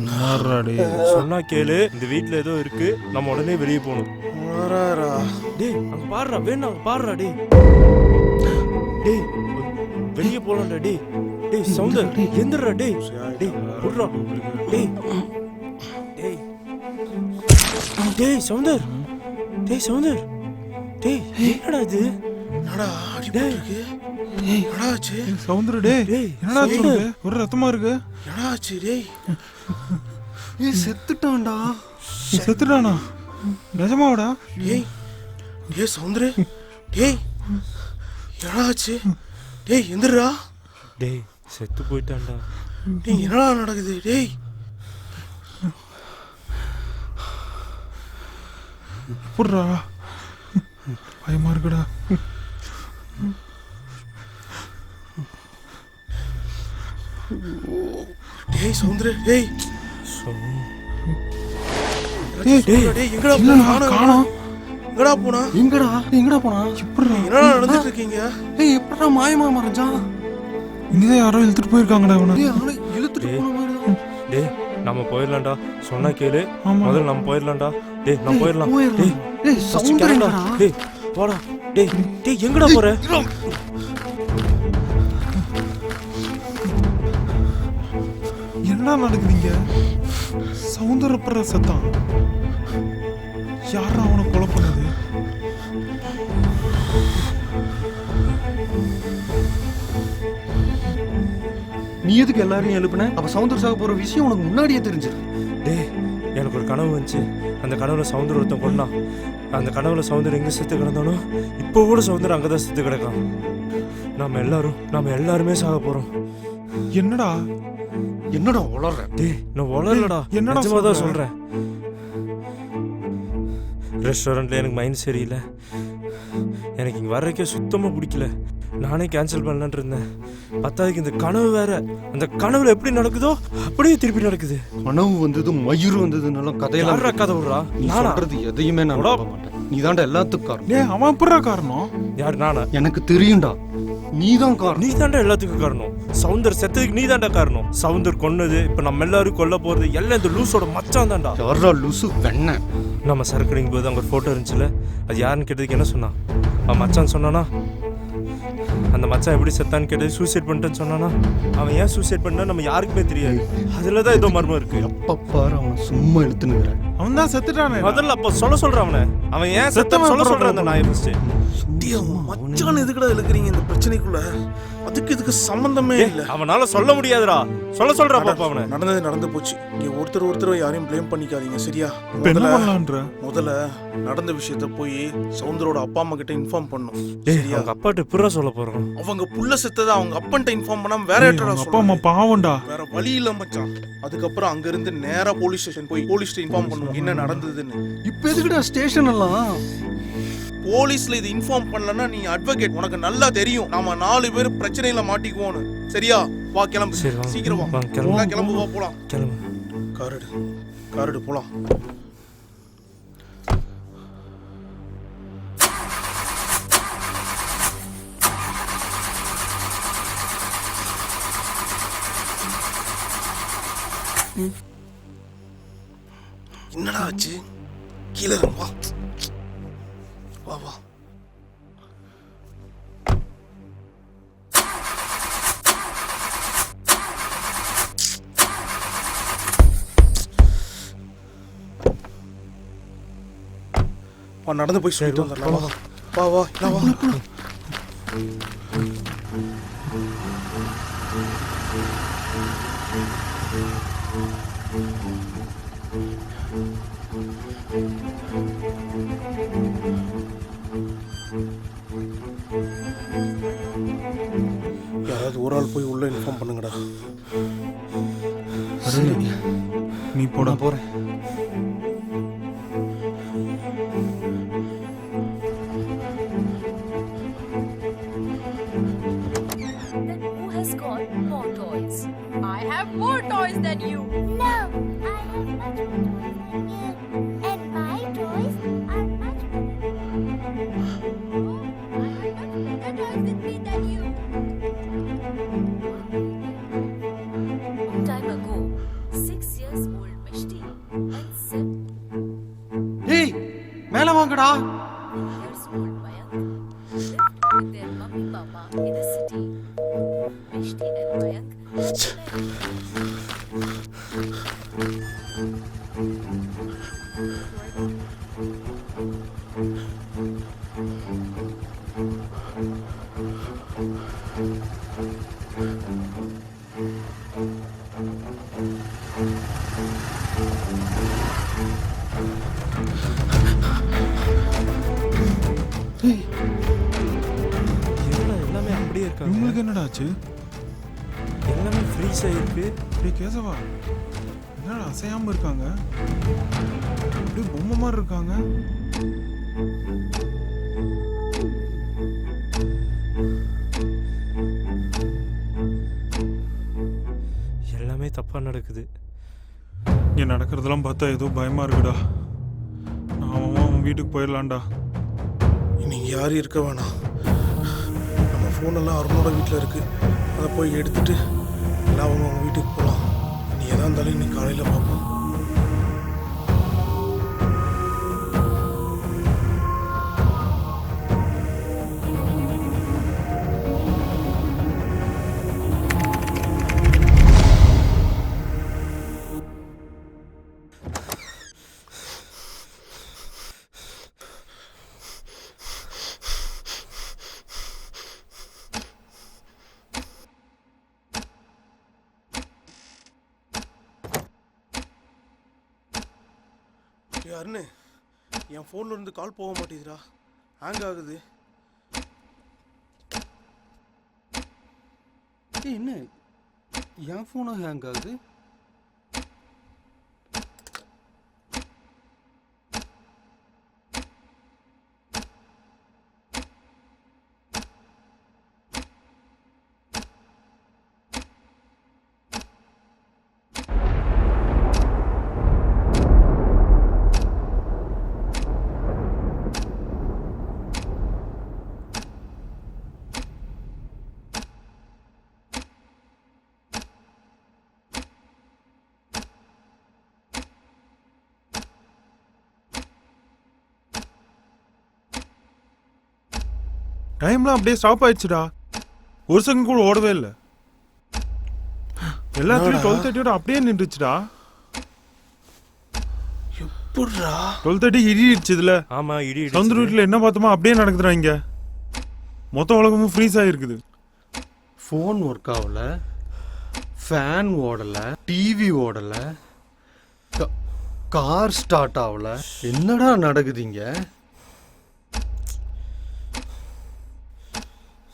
மாறாடே. சொன்னா கேளு, இந்த வீட்ல ஏதோ இருக்கு, நம்ம உடனே வெளிய போணும். டேய் அங்க பாருடா, வேணா அங்க பாருடா. டேய் டேய் வெளிய போலாம்டா. டேய் டேய் சவுந்தர் எந்திரடா. டேய் டேய் புடுறா. டேய் டேய் டேய் சவுந்தர். டேய் சவுந்தர். டேய் என்னடா இது? என்னடா அடிபட்டிருக்கு? என்னடா ஆச்சு? சவுந்தர் டேய் என்னடா சொல்லுங்க? ஒரு ரத்தமா இருக்கு. என்னடா ஆச்சு டேய்? செத்துட்டான்டா. செத்துட்டானா? நிஜமாவாடா? டேய் டேய் சவுந்தர். டேய் என்னடா ஆச்சு? டேய் எந்திரடா. டேய் செத்து போயிட்டான்டா. டேய் என்னடா நடக்குது டேய்? புட்றா பயமா இருக்குடா. டேய் சௌந்தர்யா டேய் டேய் டேய் எங்கடா போனா? காணோம். எங்கடா போனா? எங்கடா போனா? என்னடா நடந்துட்டு இருக்கீங்க? ஏய் எப்படா மாயமா மறைஞ்சான்? இங்கதான் யாரோ இழுத்துட்டு போயிருக்காங்கடா அவனை. இழுத்துட்டு போன மாதிரி தான். டேய் நம்ம போயிடலாம்டா. சொன்னா கேளு. முதல்ல நம்ம போயிடலாம்டா. டேய் நம்ம போயிடலாம். டேய் சௌந்தர்யா டேய் போடா. டேய் டேய் எங்கடா போற? என்ன நடக்குதுங்க? சவுந்தரப்படுற சத்தம். யாரா அவனை கொலை பண்ணது? நீ எதுக்கு எல்லாரையும் எழுப்புன? அப்ப சவுந்தர் சாக போற விஷயம் உனக்கு முன்னாடியே தெரிஞ்சிரு. டேய் எனக்கு ஒரு கனவு வந்துச்சு. அந்த கனவுல சவுந்தர் ஒருத்தன் கொண்டான். அந்த கனவுல சவுந்தர் எங்க செத்து கிடந்தானோ இப்போ கூட சவுந்தர் அங்கதான் செத்து கிடக்கான். நாம எல்லாருமே சாக போறோம். என்னடா என்னடா உளற? டேய் நான் உளறலடா. என்னடா நிஜமாதான் சொல்றேன். ரெஸ்டாரண்ட்ல எனக்கு மைண்ட் சரியில்லை. எனக்கு இங்க வர்றதுக்கே சுத்தமா பிடிக்கல. நானே கேன்சல் பண்ணலான்னு இருந்தேன். பத்தாவதுக்கு இந்த கனவு வேற. அந்த கனவுல எப்படி நடக்குதோ அப்படியே திருப்பி நடக்குது. கனவு வந்தது மயிர் வந்ததுனால கதையெல்லாம் கதை விடுறா. நீ சொல்றது எதையுமே நான் நம்ப மாட்டேன். நீதான்டா எல்லாத்துக்கும் காரணம். டேய் அவன் எப்படிடா காரணம்? யார் நானா? எனக்கு தெரியும்டா. நீதான் காரணம். நீ தாண்டா எல்லாத்துக்கும் காரணம். சவுந்தர் செத்ததுக்கு நீ தாண்டா காரணம். சவுந்தர் கொன்னது, இப்ப நம்ம எல்லாரும் கொல்ல போறது எல்லாம் இந்த லூஸோட மச்சான் தான்டா. யாரா லூசு வெண்ண? நம்ம சரக்கடிக்கும் போது அங்க ஒரு போட்டோ இருந்துச்சுல, அது யாருன்னு கேட்டதுக்கு என்ன சொன்னான்? அவன் மச்சான் சொன்னானா? அந்த மச்சான் எப்படி செத்தான்னு கேட்டது சூசைட் பண்ணிட்டேன்னு சொன்னானா? அவன் ஏன் சூசைட் பண்ணா நம்ம யாருக்குமே தெரியாது. அதுலதான் ஏதோ மர்மம் இருக்கு. எப்ப பாரு அவன் சும்மா இழுத்துனுக்குறேன். அவன் தான் செத்துட்டானே. முதல்ல அப்ப சொல்றான் அவனை. அவன் ஏன் செத்த சொல்றான் அந்த நாயை ஃபர்ஸ்ட். மச்சான் எதுக்குடா இழுக்கிறீங்க இந்த பிரச்சனைக்குள்ள? அதுக்கு இதுக்கு சம்பந்தமே இல்ல. அவனால சொல்ல முடியாதுடா. சொல்றா பாப்பா அவனை. நடந்தது நடந்து போச்சு. நீ ஒருத்தர் யாரையும் ப்ளேம் பண்ணிக்காதீங்க சரியா? முதல்ல நடந்த விஷயத்த போய் சவுந்தரோட அப்பா அம்மா கிட்ட இன்ஃபார்ம் பண்ணும். சரியா? அவங்க அப்பாட்ட புறா சொல்ல போறோம். அவங்க புள்ள செத்ததை அவங்க அப்பன்ட்ட இன்ஃபார்ம் பண்ணாம வேற யார்ட்டடா அப்பா அம்மா பாவம்டா. வேற வழி இல்ல மச்சான். அதுக்கப்புறம் அங்க இருந்து நேரா போலீஸ் ஸ்டேஷன் போய் போலீஸ்ட்ட இன்ஃபார்ம் பண்ணுவோம் என்ன நடந்ததுன்னு. இப்ப எதுக்குடா ஸ்டேஷன் எல்லாம்? போலீஸ்ல இது இன்ஃபார்ம் பண்ணலன்னா நீ அட்வொகேட், உனக்கு நல்லா தெரியும் நாம 4 பேர் பிரச்சனையில மாட்டிக்குவோன்னு. சரியா? வா கிளம்பு. சீக்கிரம் வா. கிளம்பு வா போலாம். கிளம்பு. காரடு போலாம். என்னடா ஆச்சு? கீழே வா வா வா. நடந்து போய் சொல்லிட்டு வந்துடலாம். வா வா வா வா. யாராவது ஒரு ஆள் போய் உள்ள இன்ஃபார்ம் பண்ணுங்கடா. நீ போடா. போறேன். Who has got more toys? I have more toys than you. No, I have much more toys than you. And my toys are much better. Oh, I have much better toys with me than you. Long time ago, 6 years old Mishti and 7 டேய் மேல வாங்கடா. years old Mayank lived with their mummy papa in the city. Mishti and Mayank எல்லாமே அப்படியே இருக்காங்க. இவங்களுக்கு என்னடா ஆச்சு? எல்லாமே ஃப்ரீஸ் ஆகிருக்கு. டேய் கேசவா, என்னடா அசையாம இருக்காங்க? அப்படியே பொம்மை மாதிரி இருக்காங்க. எல்லாமே தப்பாக நடக்குது. இங்கே நடக்கிறதெல்லாம் பார்த்தா ஏதோ பயமாக இருக்குடா. நான் அவன் வீட்டுக்கு போயிடலான்டா. இன்னைக்கு யாரும் இருக்க வேணாம். நம்ம ஃபோனெல்லாம் அருணோட வீட்டில் இருக்குது. அதை போய் எடுத்துட்டு எல்லாம் அவங்க வீட்டுக்கு போகலாம். நீ எதா இருந்தாலும் இன்னைக்கு காலையில் பார்ப்போம். அருண், என் ஃபோன்ல இருந்து கால் போக மாட்டேங்குதுடா. ஹேங் ஆகுது. என்ன என் ஃபோனும் ஹேங் ஆகுது? டைம்லாம் அப்படியே ஸ்டாப் ஆயிடுச்சுடா. ஒரு செகண்ட் கூட ஓடவே இல்லை. எல்லாத்துலயும் 12:30 அப்படியே நின்றுச்சுடா. 12:30 இடிடுச்சு இதுல. ஆமா, இடி சவுந்தர் வீட்டில் என்ன பார்த்தோமா அப்படியே நடக்குதுடா. இங்க மொத்த உலகமும் ஃப்ரீஸ் ஆகிருக்குது. ஃபோன் ஒர்க் ஆகல, ஃபேன் ஓடல, டிவி ஓடல, கார் ஸ்டார்ட் ஆகல. என்னடா நடக்குதுங்க?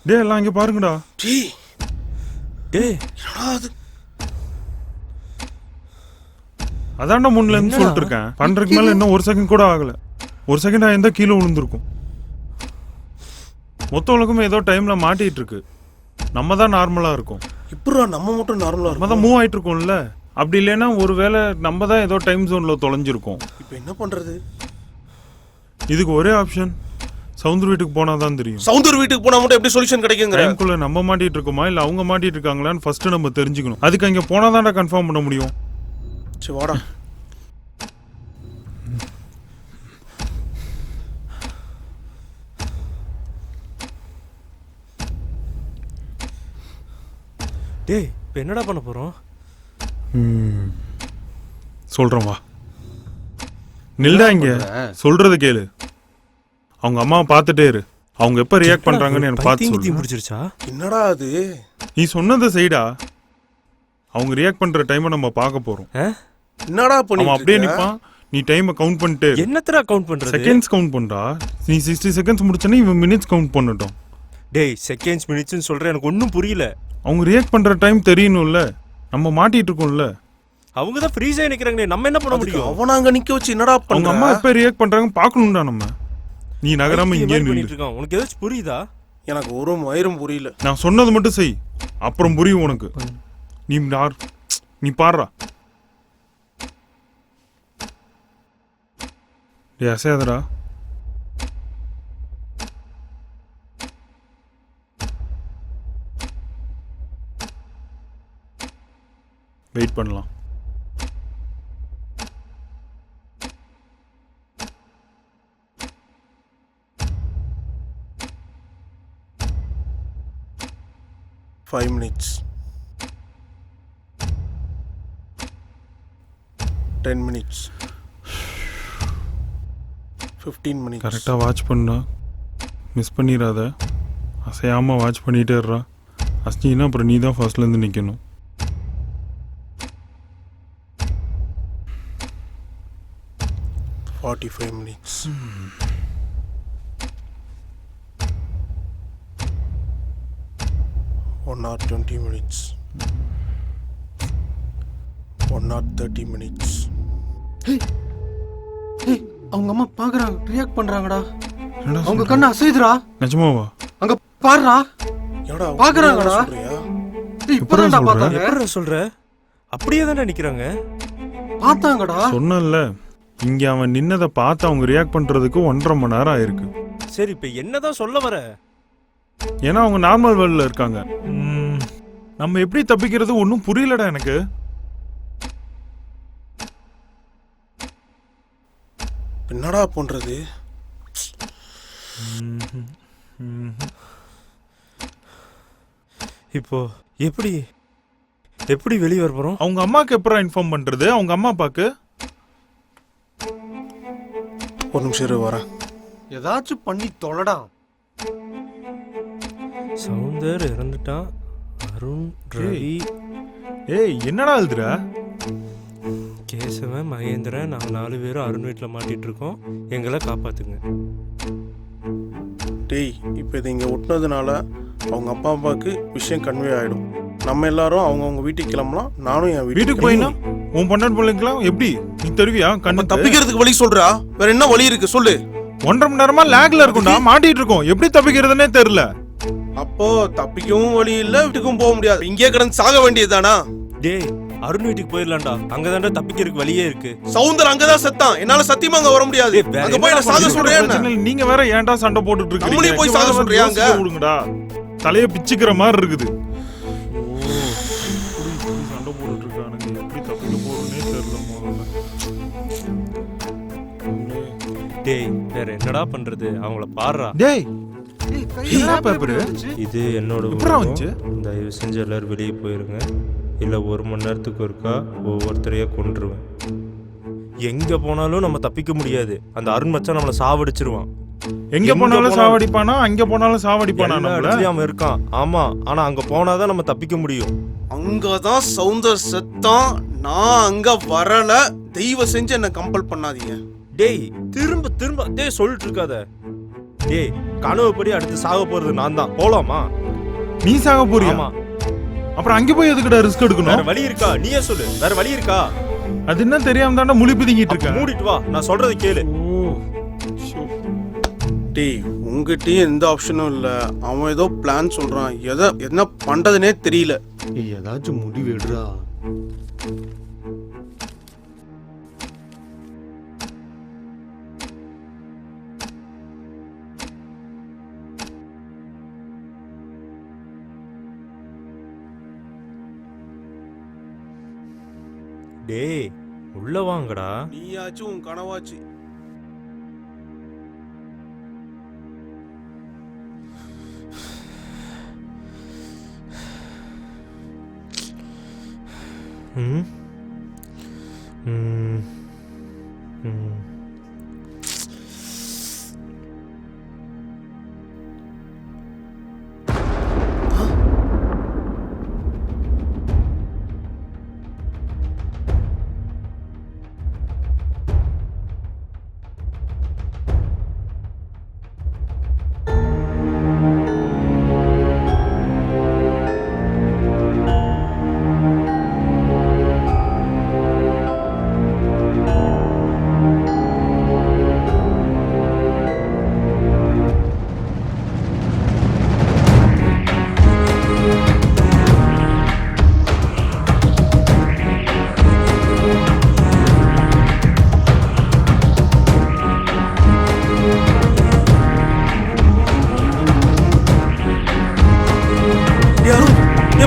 டே எல்லாம் இங்க பாருங்கடா. அதான்டா முன்ல இருந்து சொல்லிட்டு இருக்கேன். பண்றதுக்கு மேல இன்னும் ஒரு செகண்ட் கூட ஆகல. ஒரு செகண்ட் ஆயிருந்தா கீழே விழுந்திருக்கும். மொத்த உலகமும் ஏதோ டைம்ல மாட்டிட்டு இருக்கு. நம்ம தான் நார்மலா இருக்கும். இப்படா நம்ம மட்டும் நார்மலா நம்ம தான் மூவ் ஆயிட்டு இருக்கோம்ல. அப்படி இல்லைன்னா ஒருவேளை நம்ம தான் ஏதோ டைம் ஜோன்ல தொலைஞ்சிருக்கோம். இப்போ என்ன பண்றது? இதுக்கு ஒரே ஆப்ஷன், சவுந்தர் வீட்டுக்கு போனா தான் தெரியும். சவுந்தர் வீட்டுக்கு போனா மட்டும் எப்படி சொல்யூஷன் கிடைக்குங்க? டைம்குள்ள நம்ம மாட்டிட்டு இருக்கோமா இல்ல அவங்க மாட்டிட்டு இருக்காங்களான்னு ஃபர்ஸ்ட் நம்ம தெரிஞ்சுக்கணும். அதுக்கு அங்க போனா தான்டா கன்ஃபார்ம் பண்ண முடியும். சரி வாடா. டேய் இப்போ என்னடா பண்ண போறோம்? சொல்றேன் வா. நில்டா இங்க. சொல்றது கேளு. அவங்க அம்மாவை பார்த்துட்டே இரு. அவங்க எப்ப ரியாக்ட் பண்றாங்கன்னு எனக்கு பார்த்து சொல்லு. முடிச்சிருச்சா? என்னடா அது? நீ சொன்னதை செய்டா. அவங்க ரியாக்ட் பண்ற டைமை நம்ம பார்க்க போறோம். என்னடா பண்ணி? அவன் அப்படியே நிப்பான். நீ டைமை கவுண்ட் பண்ணிட்டே இரு. என்னத்தடா கவுண்ட் பண்றது? செகண்ட்ஸ் கவுண்ட் பண்றா. நீ 60 செகண்ட்ஸ் முடிச்சனே இவன் மினிட்ஸ் கவுண்ட் பண்ணட்டும். டேய் செகண்ட்ஸ் மினிட்ஸ்னு சொல்ற, எனக்கு ஒன்றும் புரியல. அவங்க ரியாக்ட் பண்ற டைம் தெரியணும்ல. நம்ம மாட்டிட்டு இருக்கோம்ல. அவங்க தான் ஃப்ரீஸ் ஆகி நிக்கிறாங்க. நம்ம என்ன பண்ண முடியும்? அவன அங்க நிக்க வச்சு என்னடா பண்ற? அவங்க அம்மா எப்ப ரியாக்ட் பண்றாங்க பார்க்கணும்டா நம்ம. நீ நகராம இங்கே நில்லு. உனக்கு ஏதாச்சும் புரியுதா? எனக்கு ஒரு மயிரும் புரியல. நான் சொன்னது மட்டும் செய், அப்புறம் புரியும் உனக்கு. நீ பாடுறா. டேய் அசையாதடா. வெயிட் பண்ணலாம். Five minutes. 10 minutes. 15 minutes. கரெக்டாக வாட்ச் பண்ணா. மிஸ் பண்ணிடாத. அசையாமல் வாட்ச் பண்ணிகிட்டே இருறா. அஸ்னின்னா அப்புறம் நீ தான் ஃபர்ஸ்ட்லேருந்து நிற்கணும். 45 minutes. 1 hour 20 minutes. 1 hour 30 minutes. அவங்க அம்மா பாக்குறாங்க, ரியாக்ட் பண்றாங்கடா. என்னடா அவங்க சொல்ற? கண்ணு அசைதுடா. நிஜமாவா? அங்க பாருடா, என்னடா பாக்குறாங்கடா. சொல்றியா? இப்பதான்டா பார்த்தாங்க. எப்படிடா சொல்ற? அப்படியே தானே நிக்கிறாங்க. பார்த்தாங்கடா. சொன்னல, இங்க அவன் நின்னதை பார்த்து அவங்க ரியாக்ட் பண்றதுக்கு 1.5 மணி நேரம் ஆயிருக்கு. சரி இப்ப என்னதான் சொல்ல வர? ஏன்னா அவங்க நார்மல் வேர்ல்ட்ல இருக்காங்க. நம்ம எப்படி தப்பிக்கிறது ஒன்றும் புரியலடா எனக்கு. என்னடா பண்றது? இப்போ எப்படி எப்படி வெளியே வர போறோம்? அவங்க அம்மாக்கு எப்பறம் இன்ஃபார்ம் பண்றது? அவங்க அம்மா அப்பாக்கு? ஒரு நிமிஷம் இரு, வரேன். ஏதாச்சும் பண்ணி தொலைடா. சவுந்தர் இறந்துட்டான். அருண், ரவி, ஏய் என்னடா எழுதுற? கேசவன், மகேந்திரன், நாங்கள் 4 பேரும் அருண் வீட்டில் மாட்டிட்டு இருக்கோம். எங்களை காப்பாத்துங்க. டேய், இப்போ இதை இங்கே ஒட்டினதுனால அவங்க அப்பா அம்மாவுக்கு விஷயம் கன்வே ஆகிடும். நம்ம எல்லாரும் அவங்கவுங்க வீட்டுக்கு கிளம்பலாம். நானும் என் வீட்டுக்கு போயினா உன் பொண்ணு பிள்ளைங்களாம் எப்படி நீ தருவியா? கண்ணு தப்பிக்கிறதுக்கு வழி சொல்றா? வேற என்ன வழி இருக்கு சொல்லு. 1.5 மணி நேரமா லேக்ல இருக்கும்டா, மாட்டிட்டு இருக்கோம். எப்படி தப்பிக்கிறதுனே தெரியல. அப்போ தப்பிக்கவும் வழி இல்ல, வீட்டுக்கும் போக முடியாது. இங்கே கிடந்து சாக வேண்டியதுதானா? டேய், அருண் வீட்டுக்கு போயிடலாம்டா. அங்கதான்டா தப்பிக்கிறதுக்கு வழியே இருக்கு. சவுந்தர் அங்கதான் செத்தான். என்னால சத்தியமா அங்க வர முடியாது. அங்க போய் நான் சாக சொல்றேன். நீங்க வேற ஏன்டா சண்டை போட்டுட்டு இருக்கீங்க? நம்மளே போய் சாக சொல்றியாங்க? விடுங்கடா, தலைய பிச்சுக்கிற மாதிரி இருக்குது. சண்டை போட்டுட்டு இருக்கானுங்க, எப்படி தப்பிக்க போறதுனே தெரியல. டேய், வேற என்னடா பண்றது? அவங்கள பாருடா. டேய், என்னடா பேப்பர் இது? என்னோட எப்பறா வந்துச்சு? தயவு செஞ்சு எல்லாரும் வெளியே போயிருங்க. இல்ல 1 மணி நேரத்துக்கு ஒருக்கா ஒவ்வொருத்தரையா கொன்றுவேன். எங்க போனாலும் நம்ம தப்பிக்க முடியாது. அந்த அருண் மச்சான் நம்மள சாவடிச்சிருவான். எங்க போனாலும் சாவடிப்பானா? அங்க போனாலும் சாவடிப்பானா? அவன் இருக்கான். ஆமா, ஆனா அங்க போனாதான் நம்ம தப்பிக்க முடியும். அங்கதான் சவுந்தர் செத்தான். நான் அங்க வரல. தெய்வ செஞ்சு என்ன கம்பல் பண்ணாதீங்க. டேய், திரும்ப திரும்ப டேய் சொல்லிட்டு இருக்காத. டேய், கனவுப்படி அடுத்து சாக போறது நான் தான். போலாமா? நீ சாக போறியா? அப்புறம் அங்க போய் எதுக்குடா ரிஸ்க் எடுக்கணும்? வேற வழி இருக்கா? நீயே சொல்லு. வேற வழி இருக்கா? அது என்ன தெரியாம தான்டா முழி பிதிங்கிட்டு இருக்க. மூடிட்டு வா, நான் சொல்றது கேளு. டேய், உங்ககிட்டயும் எந்த ஆப்ஷனும் இல்ல. அவன் ஏதோ பிளான் சொல்றான். என்ன பண்றதுனே தெரியல. ஏதாச்சும் முடிவு எடுறா. டேய், உள்ள வாங்கடா. நீயாச்சும் உன் கனவாச்சு. ம் ம் ம்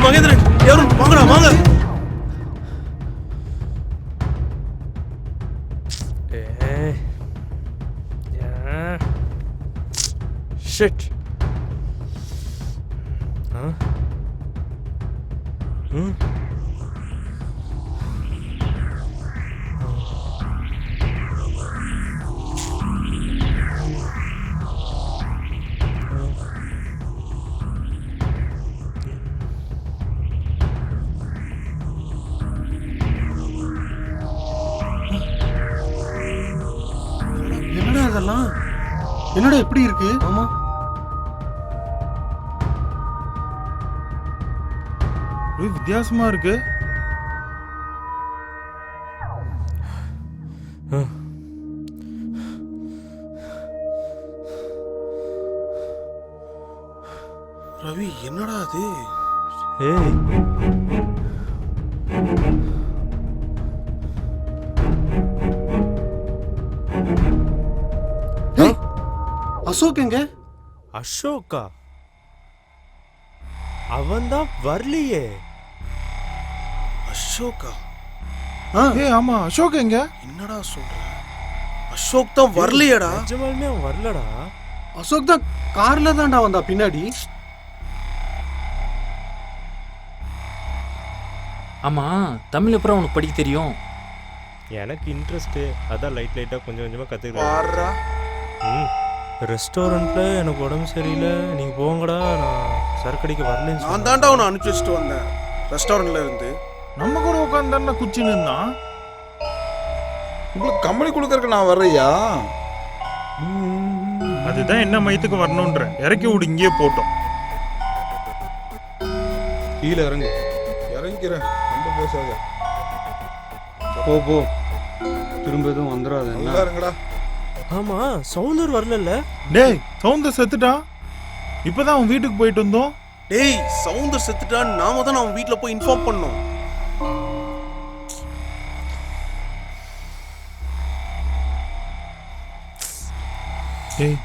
மகேந்திரன், யாரும் வாங்கடா, வாங்க. ஷிட். ம் என்னடா இதெல்லாம்? என்னடா இப்படி இருக்கு? ஆமா, வித்தியாசமா இருக்கு. ரவி என்னடா அது? ஏய் அசோக் எங்க? அசோக்கா? அவன்தான் வரலையே. அசோக்கா? ஏய் ஆமா அசோக் எங்க? என்னடா சொல்ற? அசோக் தான் வரலையேடா. நிஜமாலுமே அவன் வரலடா. அசோக் தான் கார்ல தான்டா வந்தா பின்னாடி. ஆமா தமிழ் அப்புறம் உனக்கு படிக்க தெரியும்? எனக்கு இன்ட்ரெஸ்ட்டு, அதான் லைட்டாக கொஞ்சம் கொஞ்சமாக கற்றுக்கிறேன். பாருடா. ரெஸ்டாரண்ட்டில் எனக்கு உடம்பு சரியில்லை, நீங்கள் போங்கடா, நான் சரக்கடிக்க வரலன்னு நான் தான்டா அவனை அனுப்பிச்சு வச்சுட்டு வந்தேன் ரெஸ்டாரண்ட்ல இருந்து. நம்ம கூட உட்காந்து குச்சின்னு இருந்தான். உங்களுக்கு கம்பெனி கொடுக்கறதுக்கு நான் வர்றையா? அதுதான் என்ன மயத்துக்கு வரணுன்ற இறக்கி விடு, இங்கேயே போட்டோம். கீழே இறங்கு. இறங்கிக்கிறேன், ரொம்ப பேசாத. போ போ, திரும்ப எதுவும் வந்துடாது. நல்லா இருங்கடா. ஆமாம், சவுந்தர் வரல. டேய் சவுந்தர் செத்துட்டான். இப்போதான் அவன் வீட்டுக்கு போயிட்டு வந்தோம். டேய் சவுந்தர் செத்துட்டான்னு நாம தான் அவன் வீட்டில் போய் இன்ஃபார்ம் பண்ணோம். டேய்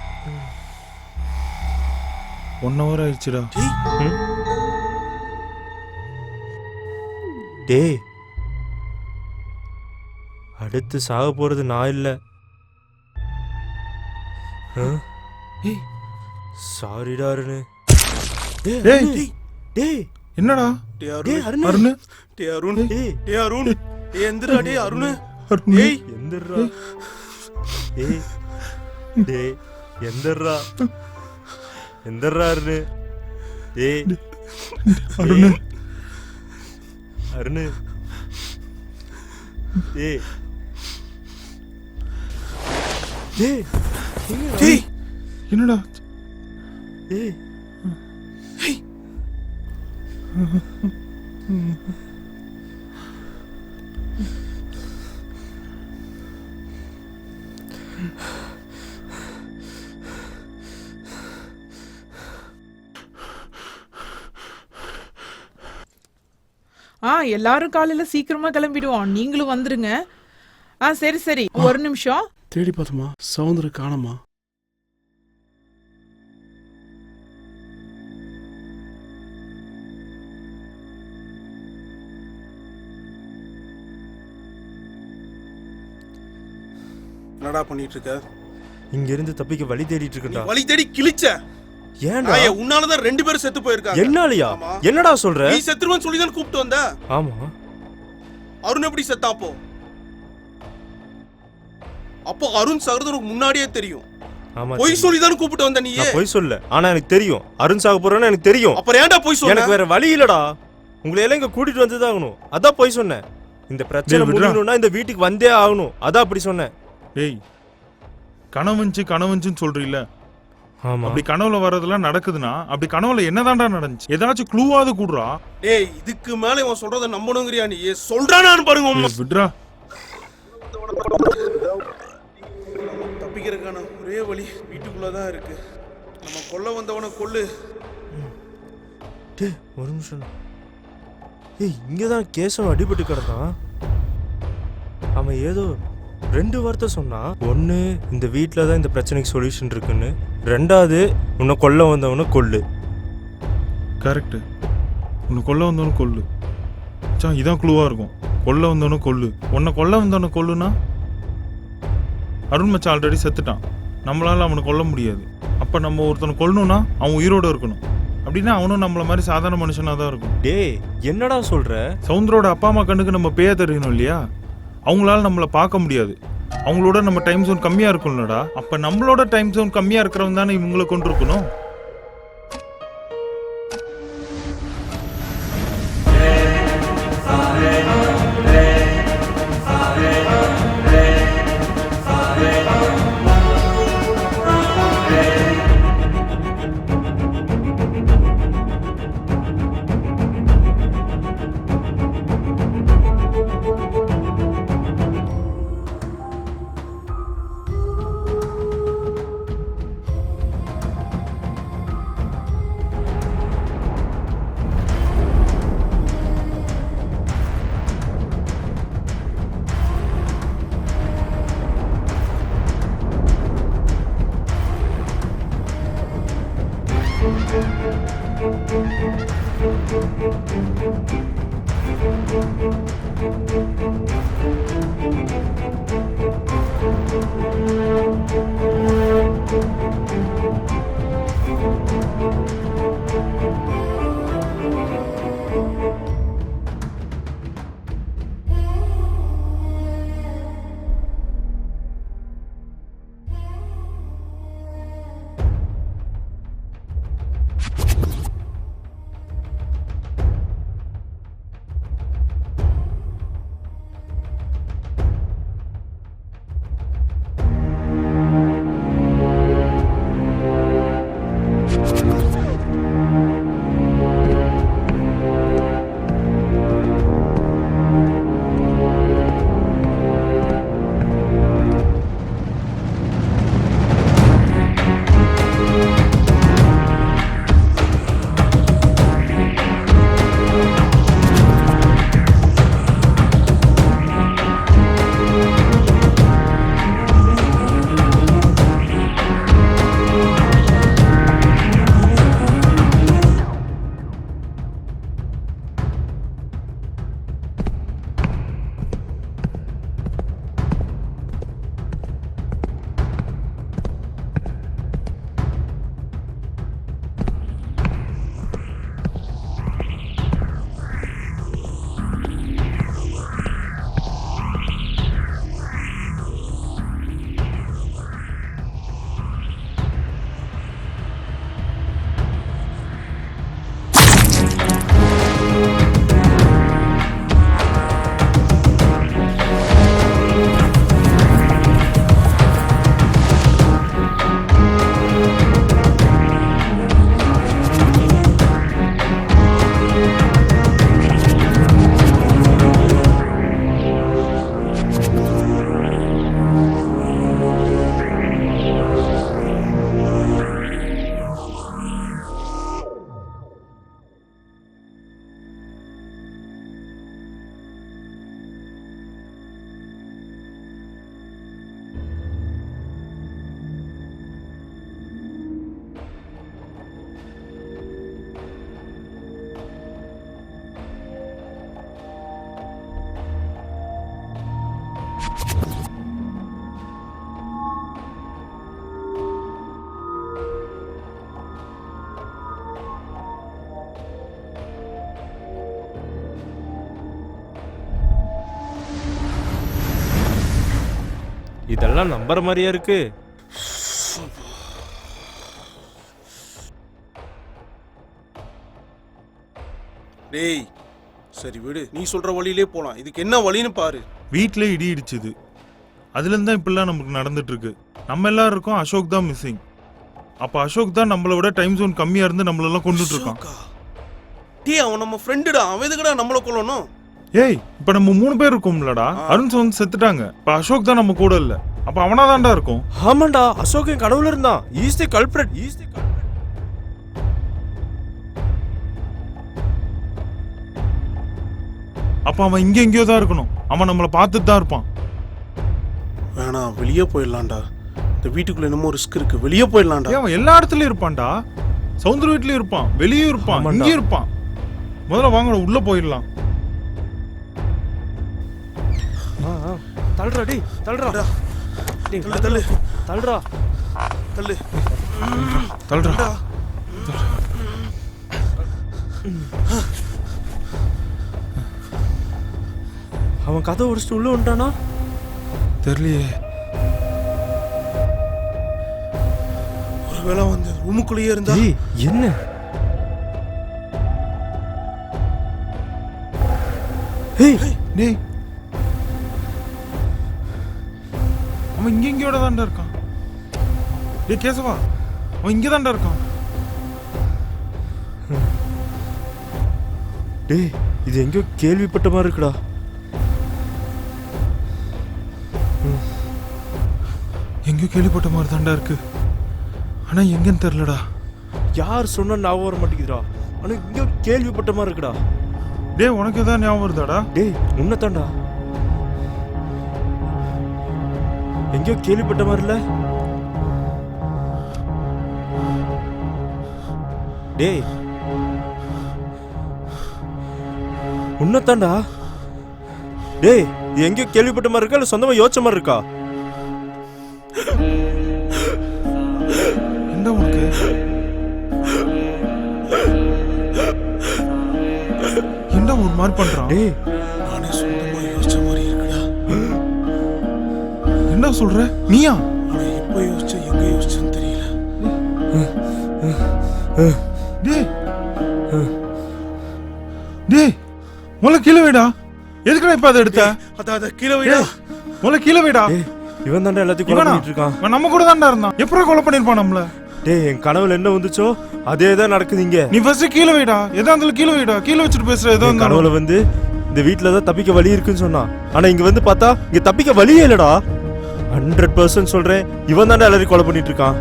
1 hour ஆயிடுச்சுடா. டேய் அடுத்து சாக போகிறது நான் இல்லை. சாரிடா அருண். டேய் டேய் என்னடா? டேய் அருண். டேய் அருண். டேய் அருண். டேய் எந்திரா. டேய் அருண். டேய் எந்திரா. டேய் டேய் எந்திரா. எந்திரா அருண். டேய் அருண். அருண். டேய் டேய் டேய் என்னடா? டேய் எல்லாரும் காலையில சீக்கிரமா கிளம்பிடுவோம். நீங்களும் வந்துருங்க. சரி சரி, ஒரு நிமிஷம். தேடி பார்த்தோமா, சவுந்தர காணோமா? என்னடா பண்ணிட்டு இருக்க? இங்க இருந்து தப்பிக்க வழி தேடிட்டு இருக்கடா. வழி தேடி கிழிச்ச. ஏன்டா? உன்னால தான் 2 பேரும் செத்து போயிருக்காங்க. என்னாலயா? என்னடா சொல்ற? நீ செத்துருவன்னு சொல்லி தான் கூப்பிட்டு வந்த. ஆமா. அருண் எப்படி செத்தா அப்போ? அப்போ அருண் சகோதரருக்கு முன்னாடியே தெரியும். ஆமா. பொய் சொல்லி தான் கூப்பிட்டு வந்த நீ. நான் பொய் சொல்ல. ஆனா எனக்கு தெரியும் அருண் சாக போறான்னு எனக்கு தெரியும். அப்புறம் ஏன்டா பொய் சொன்ன? எனக்கு வேற வழி இல்லடா. உங்களை எல்லாம் இங்க கூட்டிட்டு வந்து தான் ஆகணும். அதான் பொய் சொன்னேன். இந்த பிரச்சனை முடியணும்னா இந்த வீட்டுக்கு வந்தே ஆகணும். அதான் அப்படி சொன்னேன். டேய் கனவுன்னு சொல்றீல்ல? ஆமா. அப்படி கனவுல வர்றதெல்லாம் நடக்குதுன்னா அப்படி கனவுல என்னதான்டா நடந்துச்சு? ஏதாச்சும் க்ளூவாவது கூடுறா. டேய் இதுக்கு மேல இவன் சொல்றத நம்பணுங்கறியா நீ? சொல்றானான்னு பாருங்க. விட்றா. தப்பிக்கிறதுக்கான ஒரே வழி வீட்டுக்குள்ள தான் இருக்கு. நம்ம கொல்ல வந்தவனை கொல்லு. டேய் ஒரு நிமிஷம். ஏய் இங்கதான் கேசவன் அடிபட்டு கிடந்தான். அவன் ஏதோ 2 வார்த்தை சொன்னா. ஒன்று, இந்த வீட்டில் தான் இந்த பிரச்சனைக்கு சொல்யூஷன் இருக்குன்னு. 2வது, உன்னை கொல்ல வந்தவனை கொல்லு. கரெக்டு. உன்னை கொல்ல வந்தவனு கொல்லு. இதான் க்ளூவாக இருக்கும். கொல்ல வந்தவனு கொல்லு. உன்னை கொல்ல வந்தவனை கொல்லுனா அருண் மச்சான் ஆல்ரெடி செத்துட்டான். நம்மளால அவனை கொல்ல முடியாது. அப்போ நம்ம ஒருத்தனை கொல்லணும்னா அவன் உயிரோடு இருக்கணும். அப்படின்னா அவனும் நம்மள மாதிரி சாதாரண மனுஷனாக தான் இருக்கும். டேய் என்னடா சொல்ற? சவுந்தரோட அப்பா அம்மா கண்ணுக்கு நம்ம பேய தெரியணும் இல்லையா? அவங்களால நம்மளை பார்க்க முடியாது. அவங்களோட நம்ம டைம் ஜோன் கம்மியாக இருக்கும்லடா. அப்போ நம்மளோட டைம் ஜோன் கம்மியாக இருக்கிறவங்க தானே இவங்களை கொண்டு இருக்கணும். இதெல்லாம் நம்புற மாதிரியா இருக்கு. டேய் சரி விடு, நீ சொல்ற வழியிலே போலாம். இதுக்கு என்ன வழின்னு பாரு. வீட்டில் இடி இடிச்சுது, அதுலேருந்து தான் இப்படிலாம் நமக்கு நடந்துட்டு இருக்கு. நம்ம எல்லாருக்கும் அசோக் தான் மிஸ்ஸிங். அப்போ அசோக் தான் நம்மளை விட டைம் ஜோன் கம்மியாக இருந்து நம்மளெல்லாம் கொண்டுட்டு இருக்கான். டேய் அவன் நம்ம ஃப்ரெண்டுடா, அவன் எதுக்குடா நம்மளை கொல்லணும்? ஏய் இப்போ நம்ம 3 பேர் இருக்கோம்லடா. அருண் வந்து செத்துட்டாங்க. இப்போ அசோக் தான் நம்ம கூட இல்லை. அப்போ அவனா தான்டா இருக்கும். ஆமாண்டா, அசோக் என் கடவுள் இருந்தான். Is the culprit. அப்போ அவன் இங்கே எங்கேயோ தான் இருக்கணும். அவன் நம்மளை பார்த்துட்டு தான் இருப்பான். வேணாம், வெளியே போயிடலாம்டா. இந்த வீட்டுக்குள்ள என்னமோ ரிஸ்க் இருக்கு, வெளியே போயிடலாம்டா. அவன் எல்லா இடத்துலயும் இருப்பான்டா. சவுந்தர் வீட்லயும் இருப்பான், வெளியும் இருப்பான், இங்கேயும் இருப்பான். முதல்ல வாங்க உள்ள போயிடலாம். தள்ளுறா டேய், தள்ளுறா. தள்ளு தள்ளு தள்ளுறா தள்ளு தள்ளுறா. அவன் கதை உடைச்சிட்டு உள்ள வந்துட்டானா தெரியலையே. ஒருவேளை வந்து ரூமுக்குள்ளேயே இருந்தா. என்ன டேய் அவன் இங்க இங்கயோட தான்டா இருக்கான். டேய் கேசவா, அவன் இங்க தான்டா இருக்கான். டேய் இது எங்கேயோ கேள்விப்பட்ட மாதிரி இருக்குடா. எங்கேயோ கேள்விப்பட்ட மாதிரி தான்டா இருக்கு. ஆனா எங்கன்னு தெரியலடா. யார் சொன்னா ஞாபகம் வர மாட்டேங்குதுடா. ஆனா எங்கேயோ கேள்விப்பட்ட மாதிரி இருக்குடா. டேய் உனக்கு ஏதாவது ஞாபகம் வருதாடா? டேய் உன்னதான்டா எங்கேயோ கேள்விப்பட்ட மாதிரி இல்ல. டேய் உன்னதான்டா. டேய் இது எங்கேயோ கேள்விப்பட்ட மாதிரி இருக்கா இல்லை சொந்தமாக யோசிச்ச மாதிரி இருக்கா? என்ன உனக்கு? என்ன ஒரு மாதிரி பண்றான்? டேய், நானே சொந்தமா யோசிச்ச மாதிரி இருக்குடா. என்ன சொல்ற? நீயா? ஆனா எப்ப யோசிச்ச எங்க யோசிச்சேன்னு தெரியல. டேய் டேய் முதல்ல கீழே வைடா. எதுக்குடா இப்ப அதை எடுத்த? அத கீழே வைடா. முதல்ல கீழே வைடா. இவன் தாண்டா எல்லாத்தையும் கொலை பண்ணிட்டு இருக்கான். இவன் நம்ம கூட தான்டா இருந்தான். எப்பறா கொலை பண்ணிருப்பான் நம்மள? டேய், என் கனவுல என்ன வந்துச்சோ அதே தான் நடக்குது இங்க. நீ ஃபர்ஸ்ட் கீழே வைடா. எதா இருந்தாலும் கீழே வைடா. கீழே வச்சுட்டு பேசுற எதா இருந்தாலும். கனவுல வந்து இந்த வீட்ல தான் தப்பிக்க வழி இருக்குன்னு சொன்னான். ஆனா இங்க வந்து பார்த்தா இங்க தப்பிக்க வழியே இல்லடா. 100% சொல்றேன், இவன் தாண்டா எல்லாரையும் கொலை பண்ணிட்டு இருக்கான்.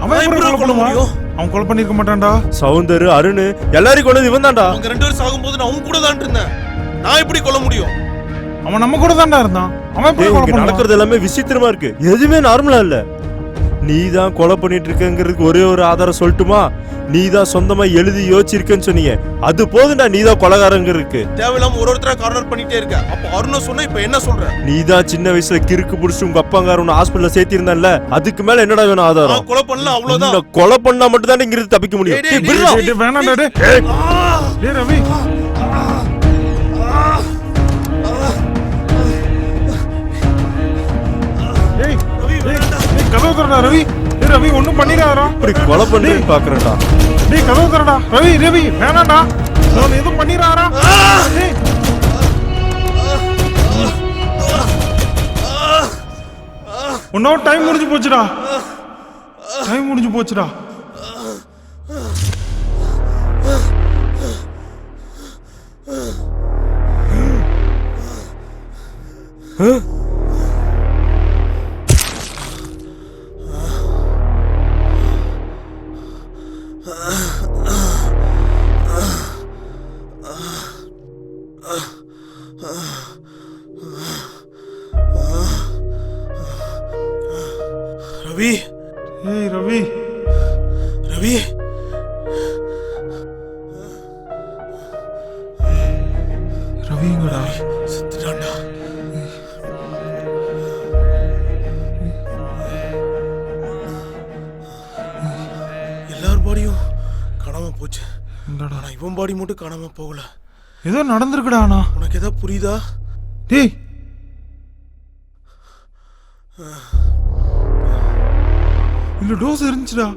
அவன் எப்படி கொலை பண்ண முடியும்? அவன் கொலை பண்ணிருக்க மாட்டான்டா. சௌந்தர், அருண் எல்லாரையும் கொன்னது இவன் தான்டா. அவங்க 2 பேரும் சாகும்போது நான் அவங்க கூட தான் இருந்தேன். நான் எப்படி கொல்ல முடியும்? அவன் நம்ம கூட தான்டா இருந்தான். அவன் எப்படி கொலை பண்ணான்? நடக்கிறது எல்லாமே விசித்திரமா இருக்கு. எதுவுமே நார்மலா இல்ல. நீ தான் கொலை பண்ணிட்டு இருக்கங்கிறதுக்கு ஒரே ஒரு ஆதாரம் சொல்லட்டுமா? நீ தான் சொந்தமா எழுதி யோசிச்சிருக்கேன்னு சொன்னீங்க. அது போதும்டா, நீ தான் கொலைகாரங்க இருக்கு. தேவையில்லாம ஒருத்தரா கார்னர் பண்ணிட்டே இருக்க. அப்ப அருண சொன்னா இப்ப என்ன சொல்ற? நீ தான் சின்ன வயசுல கிறுக்கு புடிச்சு உங்க அப்பாங்கார உன்னை ஹாஸ்பிடல்ல சேர்த்திருந்தான்ல, அதுக்கு மேல என்னடா வேணும் ஆதாரம்? கொலை பண்ணல, அவ்வளவுதான். கொலை பண்ணா மட்டும் தான் இங்கிருந்து தப்பிக்க முடியும். வேணாம்டா டேய். டேய் ரவி. கதவு தரடா ரவி. டேய் ரவி ஒண்ணும் பண்ணிராதடா. இப்படி கொலை பண்ணி பாக்குறடா. டேய் கதவு தரடா. ரவி ரவி வேணாம்டா. நான் எதுவும் பண்ணிராதடா. டேய் உன்னோட டைம் முடிஞ்சு போச்சுடா. டைம் முடிஞ்சு போச்சுடா. ரவி. ஏய் ரவி. ரவி. ரவிங்கடா. செத்துட்டான்டா. எல்லார் பாடியும் காணாம போச்சு. ஆனா இவன் பாடி மட்டும் காணாம போகல. ஏதோ நடந்திருக்குடா. ஆனா உனக்கு ஏதோ புரியுதா? டேய் இந்த டோஸ் இருந்துச்சுடா.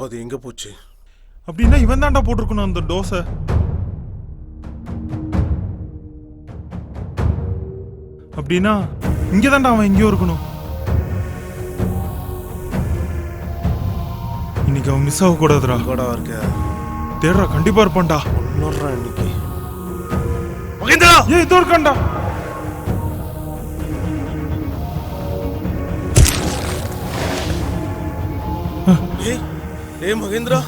அது எங்க போச்சு? அப்படின்னா இவன் தான்டா போட்டிருக்கணும் அந்த டோஸை. அப்படின்னா இங்க தான்டா அவன் எங்கேயோ இருக்கணும். இன்னைக்கு அவன் மிஸ் ஆக கூடாதுடா. இருக்க தேடுறா, கண்டிப்பா இருப்பான்டா. இன்னைக்கு மகேந்திரா ஏய் இதோ இருக்கான்டா. ஏய் மகேந்திரா.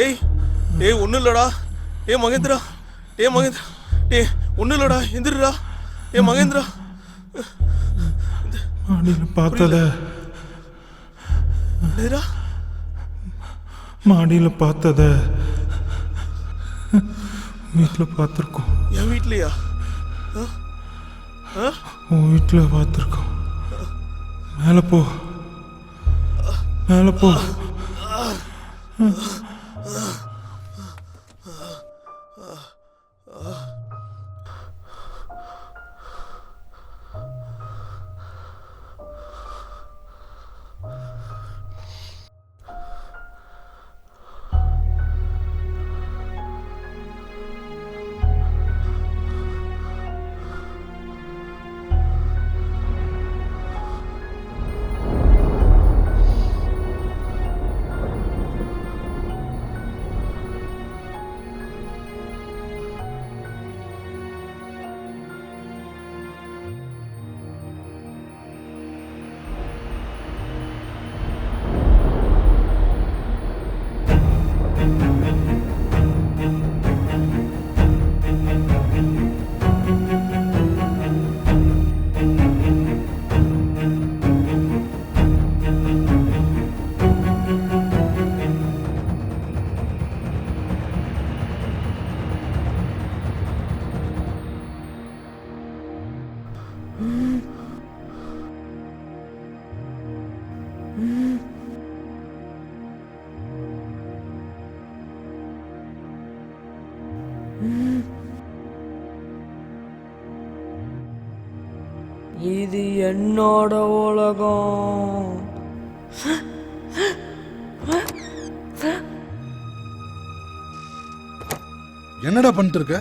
ஏய் ஏய் ஒண்ணு இல்லடா. ஏய் மகேந்திரா. ஏய் மகேந்திரா. ஏய் ஒண்ணு இல்லடா. எந்திரடா. ஏய் மகேந்திரா. மாடியில பார்த்தத. என்னடா? மாடியில பார்த்தத வீட்டுல பார்த்திருக்கோம். என் வீட்லயா? உன் வீட்டுல பார்த்திருக்கோம். மேல போ, மேல போ. இது என்னோட உலகம். என்னடா பண்ணிட்டு இருக்க?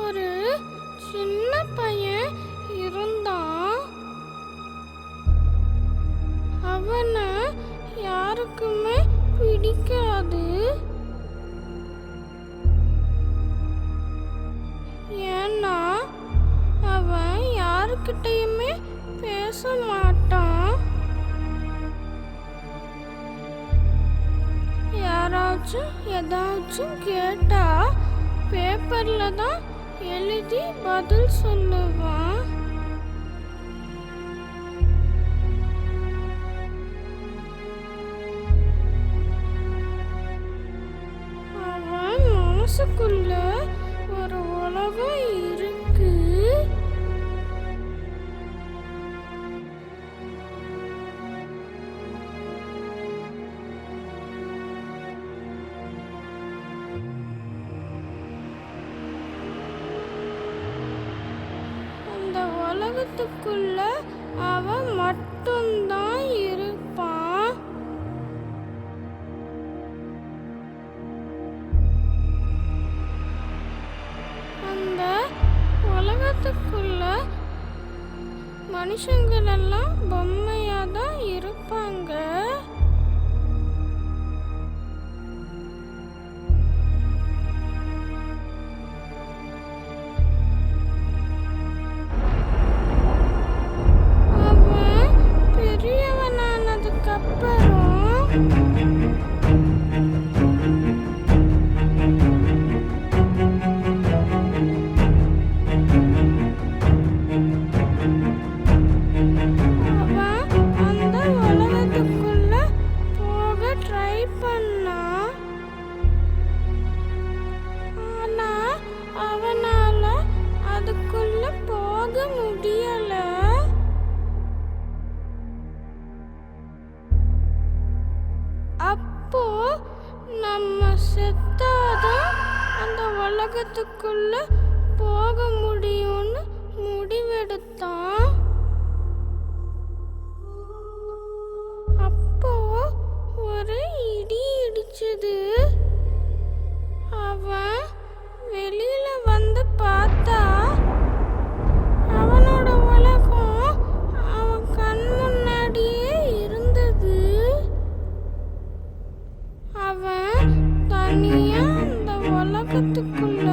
ஒரு சின்ன பையன் இருந்தான். அவனை யாருக்குமே பிடிக்காது. ஏன்னா அவன் யாருக்கிட்டையுமே பேச மாட்டான். யாராச்சும் ஏதாச்சும் கேட்டா பேப்பர்ல தான் எழுதி பதில் சொல்லுவான். அவன் மனசுக்குள்ள ஒரு உலகம் இருக்கு. அந்த உலகத்துக்குள்ள அவன் மட்டும்தான் இருப்பான். அந்த உலகத்துக்குள்ள மனுஷங்கள் எல்லாம் பொம்மையா தான் இருப்பாங்க. அவன் பெரியவனானதுக்கு அப்புறம் அந்த உலகத்துக்குள்ள போக ட்ரை பண்ணான். ஆனா அவனால அதுக்குள்ள போக முடியல. அப்போ நம்ம செத்தாதான் அந்த உலகத்துக்குள்ள போக முடியும்னு முடிவெடுத்தான். அப்போ ஒரு இடி இடிச்சது. அவன் வெளியில வந்து பார்த்தா அவனோட உலகம் அவன் கண் முன்னாடியே இருந்தது. அவன் தனியா அந்த உலகத்துக்குள்ள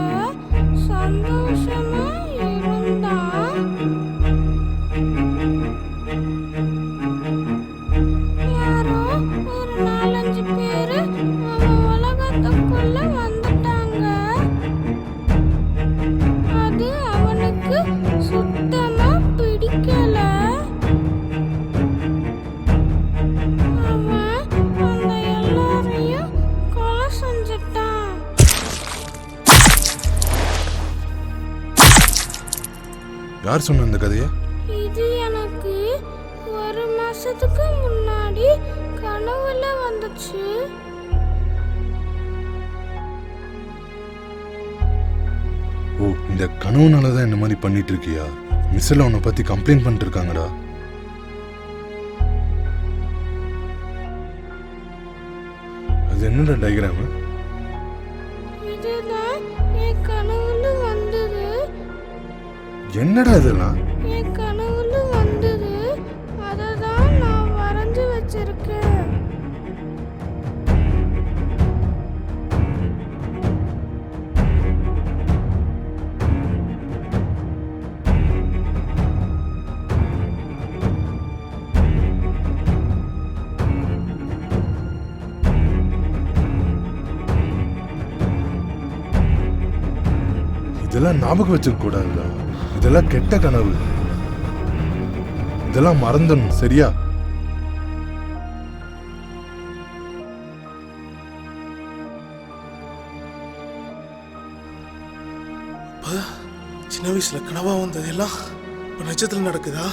சந்தோஷமா இருந்தான். யாரோ ஒரு 4-5 பேரு அவன் உலகத்துக்குள்ள வந்துட்டாங்க. அது அவனுக்கு சுத்தமா பிடிக்கல. அவன் அந்த எல்லாரையும் கொலை செஞ்சிட்டான். யார் சொன்ன இந்த கதையை? இது எனக்கு 1 மாசத்துக்கு முன்னாடி கனவுல வந்துச்சு. ஓ, இந்த கனவுனால தான் இந்த மாதிரி பண்ணிட்டு இருக்கியா? மிஸ்ஸில் உன்னை பத்தி கம்ப்ளைண்ட் பண்ணிட்டு இருக்காங்கடா. அது என்னடா டயக்ராம்? இதுதான் என் கனவுல வந்தது. என்னடா இதெல்லாம்? என் கனவுல வந்தது. அதை தான் நான் வரைஞ்சு வச்சிருக்கேன். இதெல்லாம் ஞாபகம் வச்சுக்க கூடாதுடா. இதெல்லாம் கெட்ட கனவு. இதெல்லாம் மறந்துடணும், சரியா? சின்ன வயசுல கனவா வந்ததெல்லாம் இப்ப நிஜத்துல நடக்குதா?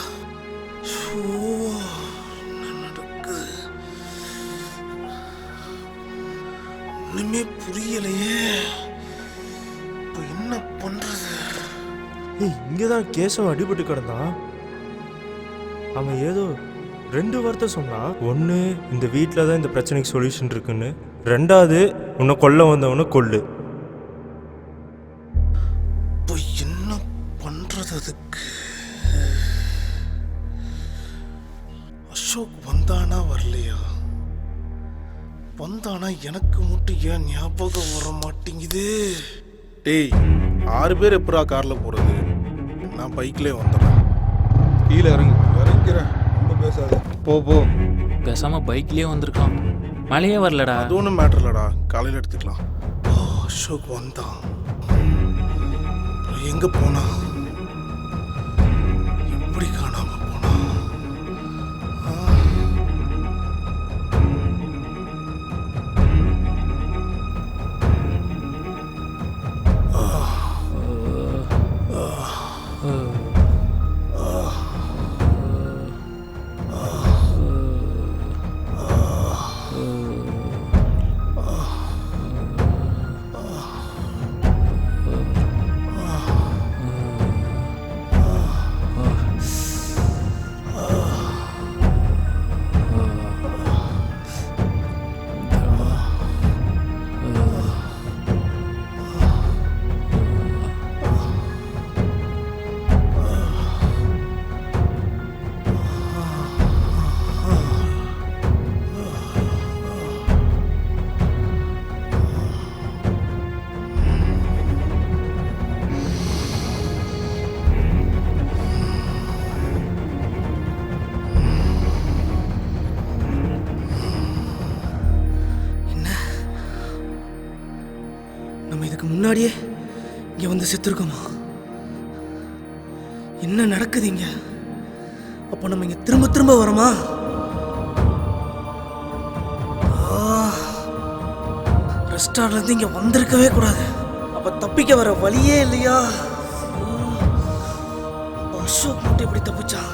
என்ன நடக்குது? ஒண்ணுமே புரியலையே. இப்போ என்ன பண்றது? ஏய், இங்கதான் கேசவன் அடிபட்டு கிடந்தான். அவன் ஏதோ 2 வார்த்தை சொன்னான். ஒன்று, இந்த வீட்டில் தான் இந்த பிரச்சனைக்கு சொல்யூஷன் இருக்குன்னு. 2வது, உன்னை கொல்ல வந்தவனை கொல்லு. இப்போ என்ன பண்றது அதுக்கு? அசோக் வந்தானா வரலையா? வந்தானா எனக்கு மட்டும் ஏன் ஞாபகம் வர மாட்டேங்குது? டேய், 6 பேர் எப்படா கார்ல போறது? நான் பைக்லேயே வந்துடுறேன். கீழே இறங்கிறேன். ரொம்ப பேசாத. போ பேசாம பைக்லயே வந்திருக்கான். மழையே வரலடா. அது ஒன்றும் மேட்டர் இல்லடா, காலையில் எடுத்துக்கலாம். அசோக் வந்தான். எங்க போனா? எப்படி காணாம போனா? முன்னாடியே இங்க வந்து செத்துருக்கோமா? என்ன நடக்குது இங்க? அப்போ நம்ம இங்க திரும்ப திரும்ப வரோமா? ரெஸ்டாரண்ட்ல இருந்து இங்க வந்திருக்கவே கூடாது. அப்ப தப்பிக்க வர வழியே இல்லையா? அசோக் மட்டும் எப்படி தப்பிச்சான்?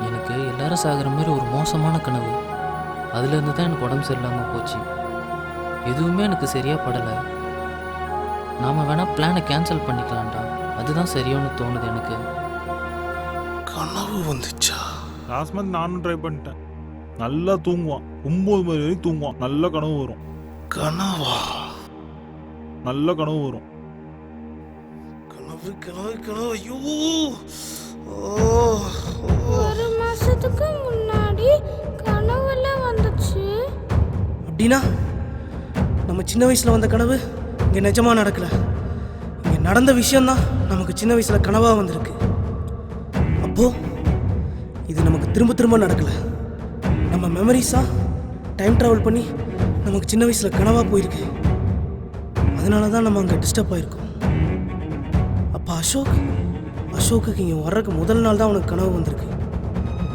எனக்கு எல்லாரும் சாகிற மாதிரி ஒரு மோசமான கனவு. அதுலேருந்து தான் எனக்கு உடம்பு சரியில்லாமல் போச்சு. எதுவுமே எனக்கு சரியாக படலை. நாம் வேணால் பிளானை கேன்சல் பண்ணிக்கலாம்டா. அதுதான் சரியானு தோணுது எனக்கு. கனவு வந்துச்சா? லாஸ்ட் மந்த் நானும் ட்ரை பண்ணிட்டேன். நல்லா தூங்குவான், 9 மணி வரைக்கும் தூங்குவான். நல்ல கனவு வரும். கனவா? நல்ல கனவு வரும். கனவு கனவு கனவு. ஐயோ! 1 மாசத்துக்கு முன்னாடி கனவுல வந்துச்சு. அப்படின்னா நம்ம சின்ன வயசுல வந்த கனவு இங்க நிஜமா நடக்கல. இங்க நடந்த விஷயம்தான் நமக்கு சின்ன வயசுல கனவா வந்திருக்கு. அப்போ இது நமக்கு திரும்ப திரும்ப நடக்கல. நம்ம மெமரிஸா டைம் டிராவல் பண்ணி நமக்கு சின்ன வயசுல கனவா போயிருக்கு. அதனால தான் நம்ம அங்கே டிஸ்டர்ப் ஆயிருக்கோம். அப்போ அசோக்குக்கு இங்கே வர்றதுக்கு முதல் நாள் தான் அவனுக்கு கனவு வந்திருக்கு.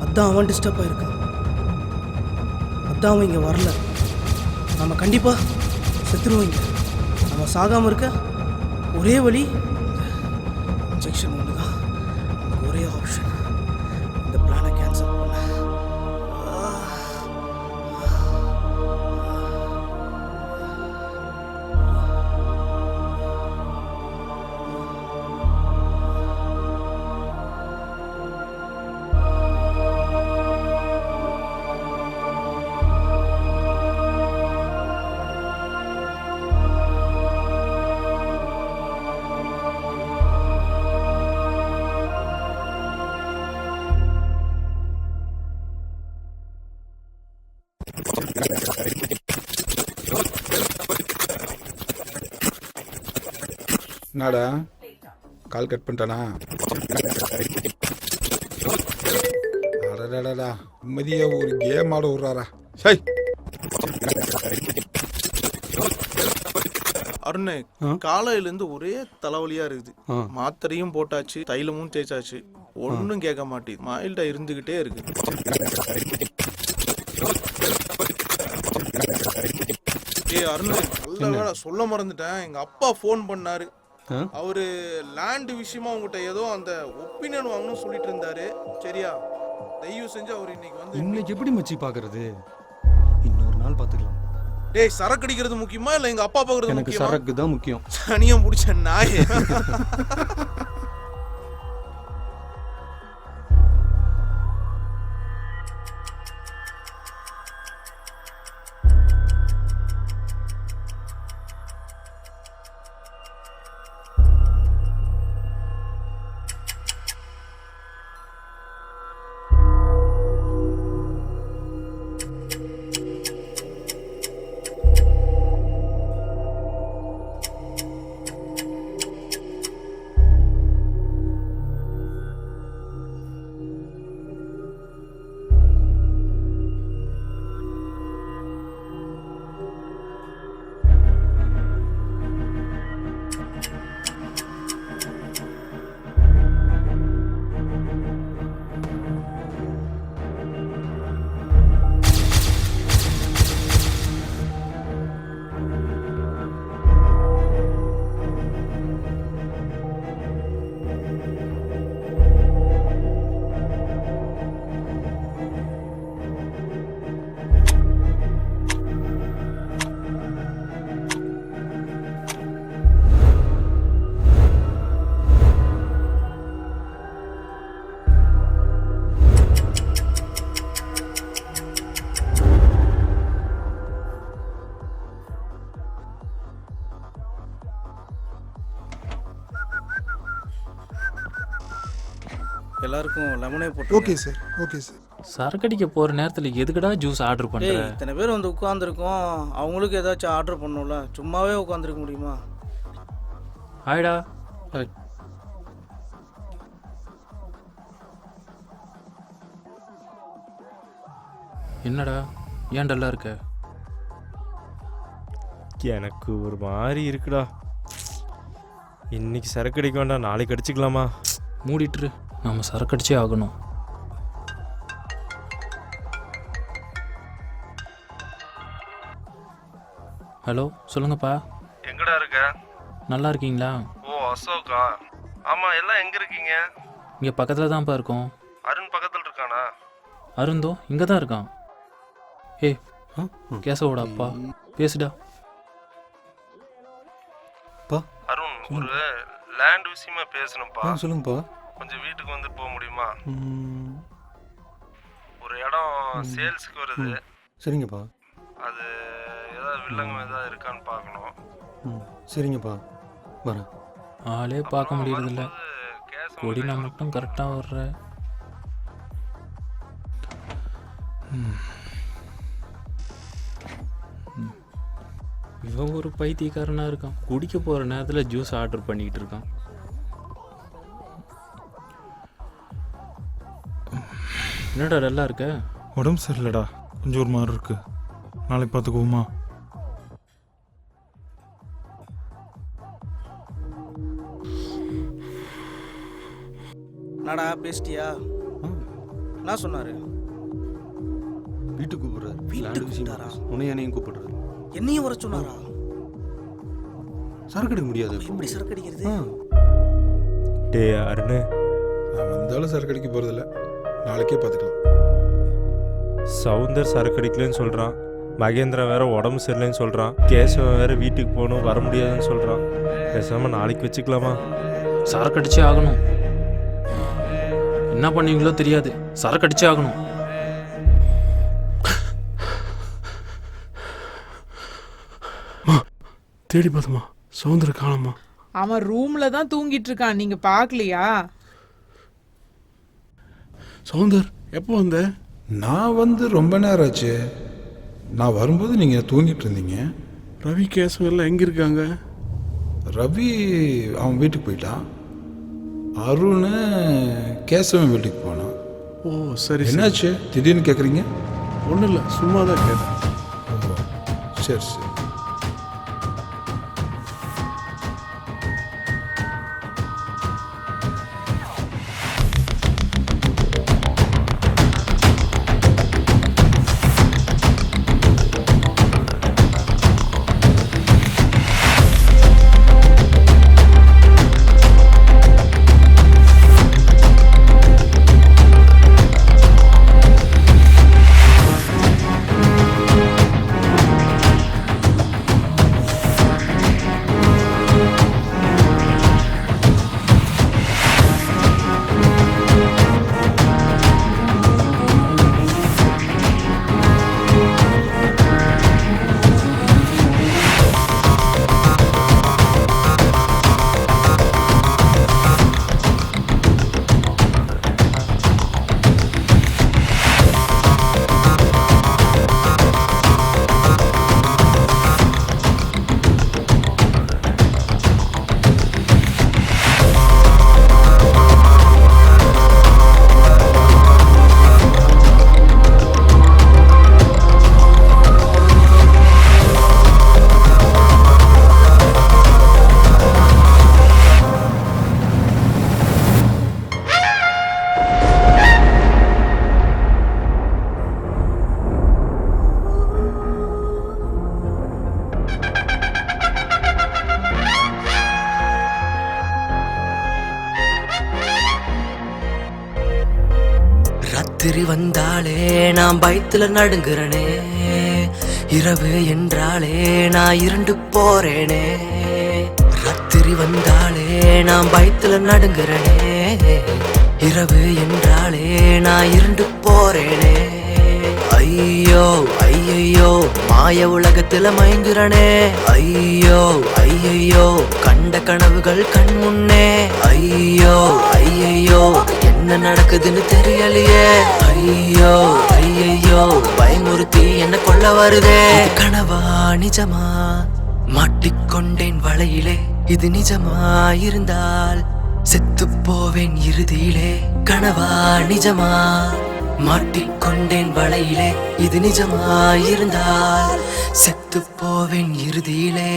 அதான் அவன் டிஸ்டர்ப் ஆயிருக்கான். அதான் அவன் இங்கே வரல. நம்ம கண்டிப்பாக செத்துருவோம். இங்கே நம்ம சாகாமல் இருக்க ஒரே வழி இன்ஜெக்ஷன் ஒன்று தான். ஒரே ஆப்ஷன் இந்த பிளானை கேன்சல் பண்ண. என்னடா கால் கட் பண்ணிட்டானா? அடடா நிம்மதியா ஒரு கேம் ஆட விடுறாரா? சை அருணே, காலையிலேருந்து ஒரே தலைவலியா இருக்குது. மாத்திரையும் போட்டாச்சு, தைலமும் தேய்ச்சாச்சு. ஒன்றும் கேட்க மாட்டேங்குது, மைல்டா இருந்துகிட்டே இருக்கு. ஏய் அருண், நல்ல வேளை சொல்ல மறந்துட்டேன். எங்க அப்பா ஃபோன் பண்ணாரு. அவரு லேண்ட் விஷயமா உங்ககிட்ட ஏதோ அந்த ஒப்பீனியன் வாங்கணும்னு சொல்லிட்டு இருந்தாரு. சரியா, தயவு செஞ்சு அவர் இன்னைக்கு வந்து. இன்னைக்கு எப்படி மச்சி பாக்குறது? இன்னொரு நாள் பாத்துக்கலாம். டேய், சரக்கு அடிக்கிறது முக்கியமா இல்ல எங்க அப்பா பாக்குறது எனக்கு முக்கியமா? சரக்கு தான் முக்கியம். சனியம் பிடிச்ச நாயே. எல்லாருக்கும் லெமனே போட்டு. Okay sir, okay sir. சரக்கடிக்க போகிற நேரத்தில் எதுக்குடா ஜூஸ் ஆர்டர் பண்ணுற? இத்தனை பேர் வந்து உட்காந்துருக்கோம், அவங்களுக்கு ஏதாச்சும் ஆர்டர் பண்ணணும்ல. சும்மாவே உட்காந்துருக்க முடியுமா? ஹாய்டா. ஹாய். என்னடா ஏன் டல்லா இருக்க? எனக்கு ஒரு மாதிரி இருக்குடா. இன்னைக்கு சரக்கு அடிக்க வேண்டாம், நாளைக்கு அடிச்சுக்கலாமா? மூடிட்டுரு, நம்ம சரக்கடிச்சே ஆகணும். ஹலோ, சொல்லுங்கப்பா. எங்கடா இருக்க? நல்லா இருக்கீங்களா? ஓ அசோகா, ஆமா. எல்லாம் எங்க இருக்கீங்க? இங்கே பக்கத்தில் தான்ப்பா இருக்கோம். அருண் பக்கத்தில் இருக்கானா? அருந்தோ இங்கே தான் இருக்கான். ஏய், கேசவோட அப்பா பேசுடா. அருண், ஒரு லேண்ட் விஷயமா பேசணும்ப்பா. சொல்லுங்கப்பா. கொஞ்சம் வீட்டுக்கு வந்து போக முடியுமா? ஒரு இடம் சேல்ஸ்க்கு வருது. சரிங்கப்பா. அது ஏதாவது வில்லங்கம் ஏதாவது இருக்கான்னு பார்க்கணும். சரிங்கப்பா, வரேன். ஆளே பார்க்க முடியறதில்ல. கொடினா மட்டும் கரெக்டாக வர்ற. இவன் ஒரு பைத்தியக்காரனாக இருக்கான். குடிக்க போகிற நேரத்தில் ஜூஸ் ஆர்டர் பண்ணிக்கிட்டு இருக்கான். என்னடா நல்லா இருக்க? உடம்பு சரியில்லடா, கொஞ்சம் ஒரு மாதிரி இருக்கு. நாளைக்கு பார்த்துக்குவோமா? என்னடா பேசிட்டியா? என்ன சொன்னாரு? வீட்டுக்கு கூப்பிடுறாரு. வீட்டுக்கு கூப்பிட்டாரா? உன்னையும் கூப்பிடுறாரு. என்னையும் வர சொன்னாரா? சரக்கு அடிக்க முடியாது. எப்படி சரக்கு அடிக்கிறது? டே அருண், நான் வந்தாலும் சரக்கு அடிக்க போகிறதில்ல, நாளைக்கே பார்த்துக்கலாம். சவுந்தர் சரக்கு அடிக்கலன்னு சொல்கிறான். மகேந்திரா வேற உடம்பு சரியில்லைன்னு சொல்கிறான். கேசவன் வேற வீட்டுக்கு போகணும், வர முடியாதுன்னு சொல்கிறான். பேசாமல் நாளைக்கு வச்சுக்கலாமா? சரக்கு அடிச்சே ஆகணும். என்ன பண்ணுவீங்களோ தெரியாது, சரக்கு அடிச்சே ஆகணும். தேடி பார்த்தோமா, சவுந்தர காணோமா? அவன் ரூம்ல தான் தூங்கிட்டு இருக்கான், நீங்க பார்க்கலையா? சவுந்தர் எப்போ வந்த? நான் வந்து ரொம்ப நேரம் ஆச்சு. நான் வரும்போது நீங்கள் தூங்கிட்டு இருந்தீங்க. ரவி கேசவன் எல்லாம் எங்கே இருக்காங்க? ரவி அவன் வீட்டுக்கு போயிட்டான். அருண் கேசவன் வீட்டுக்கு போனான். ஓ சரி. என்னாச்சு திடீர்னு கேட்குறீங்க? ஒன்றும் இல்லை, சும்மா தான் கேட்டேன். ஓ சரி சரி. ராத்திரி வந்தாலே நான் பயத்துல நடுங்குறனே, இரவு என்றாலே நான் இருண்டு போறேனே. ராத்திரி வந்தாலே நான் பயத்துல நடுங்குறனே, இரவு என்றாலே நான் இருண்டு போறேனே. ஐயோ ஐயோ மாய உலகத்துல மயங்குறனே, ஐயோ ஐயோ கண்ட கனவுகள் கண் முன்னே. ஐயோ ஐயோ என்ன நடக்குதுன்னு தெரியலையே, ஐயோ ஐயோ பயமுறுத்தி என்ன கொல்ல வருதே. கனவா நிஜமா மாட்டிக்கொண்டேன் வலையிலே, இது நிஜமா இருந்தால் செத்து போவேன் இறுதியிலே. கனவா நிஜமா மாட்டிக்கொண்டேன் வலையிலே, இது நிஜமா இருந்தால் செத்து போவேன் இறுதியிலே.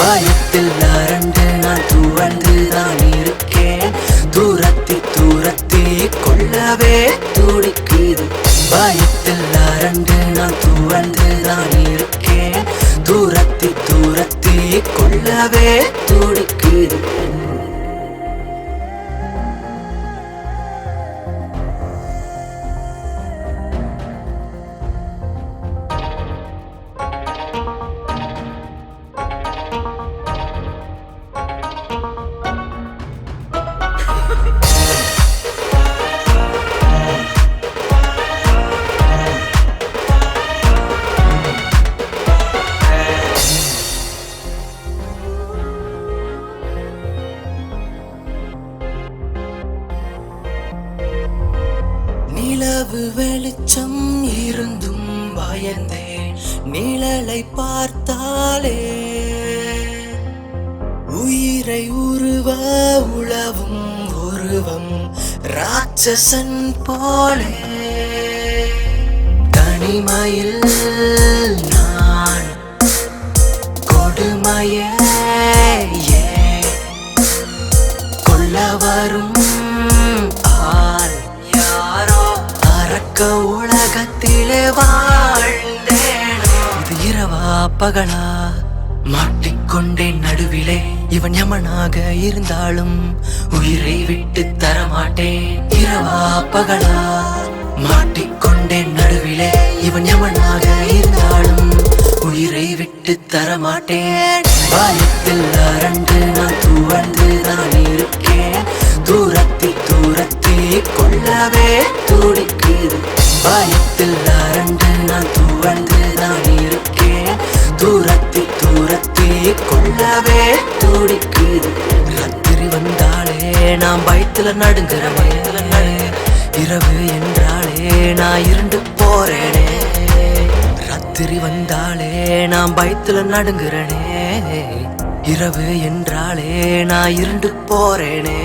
பயத்தில் அரண்டு நான் துவழ்ந்துதான் இருக்கேன், தூரத்தி தூரத்தி கொள்ளவே துடிக்குது. பயத்தில் அரண்டு நான் துவழ்ந்துதான் இருக்கேன், தூரத்தி தூரத்தி கொள்ளவே துடிக்குது. நிலவு வெளிச்சம் இருந்தும் பயந்தேன், நிழலை பார்த்தாலே உயிரை உருவ உழவும் உருவம் ராட்சசன் போலே. தனிமையில் நான் கொடுமையே கொல்ல வரும் ஆள் யாரோ, அரக்க உலகத்திலே வாழ்ந்தேனோ. இது இரவா பகலா மாட்டிக்கொண்டேன் நடுவிலே, இவன் யமனாக இருந்தாலும் உயிரை விட்டு தரமாட்டேன். இரவா பகலா மாட்டிக்கொண்டேன் நடுவிலே, இவன் யமனாக இருந்தாலும் உயிரை விட்டு தரமாட்டேன். பயத்தில் அரண்டு நான் துவழ்ந்துதான் இருக்கேன், தூரத்தி தூரத்தி கொள்ளவே துடிக்குது. பயத்தில் அரண்டு நான் துவழ்ந்துதான் இருக்கேன், தூரத்தி தூரத்தி கொள்ளவே துடிக்குது. ராத்திரி வந்தாலே நான் பயத்துல நடுங்குறேன், இரவு என்றாலே நான் இருண்டு போறேனே. ராத்திரி வந்தாலே நான் பயத்துல நடுங்குறேனே, இரவு என்றாலே நான் இருண்டு போறேனே.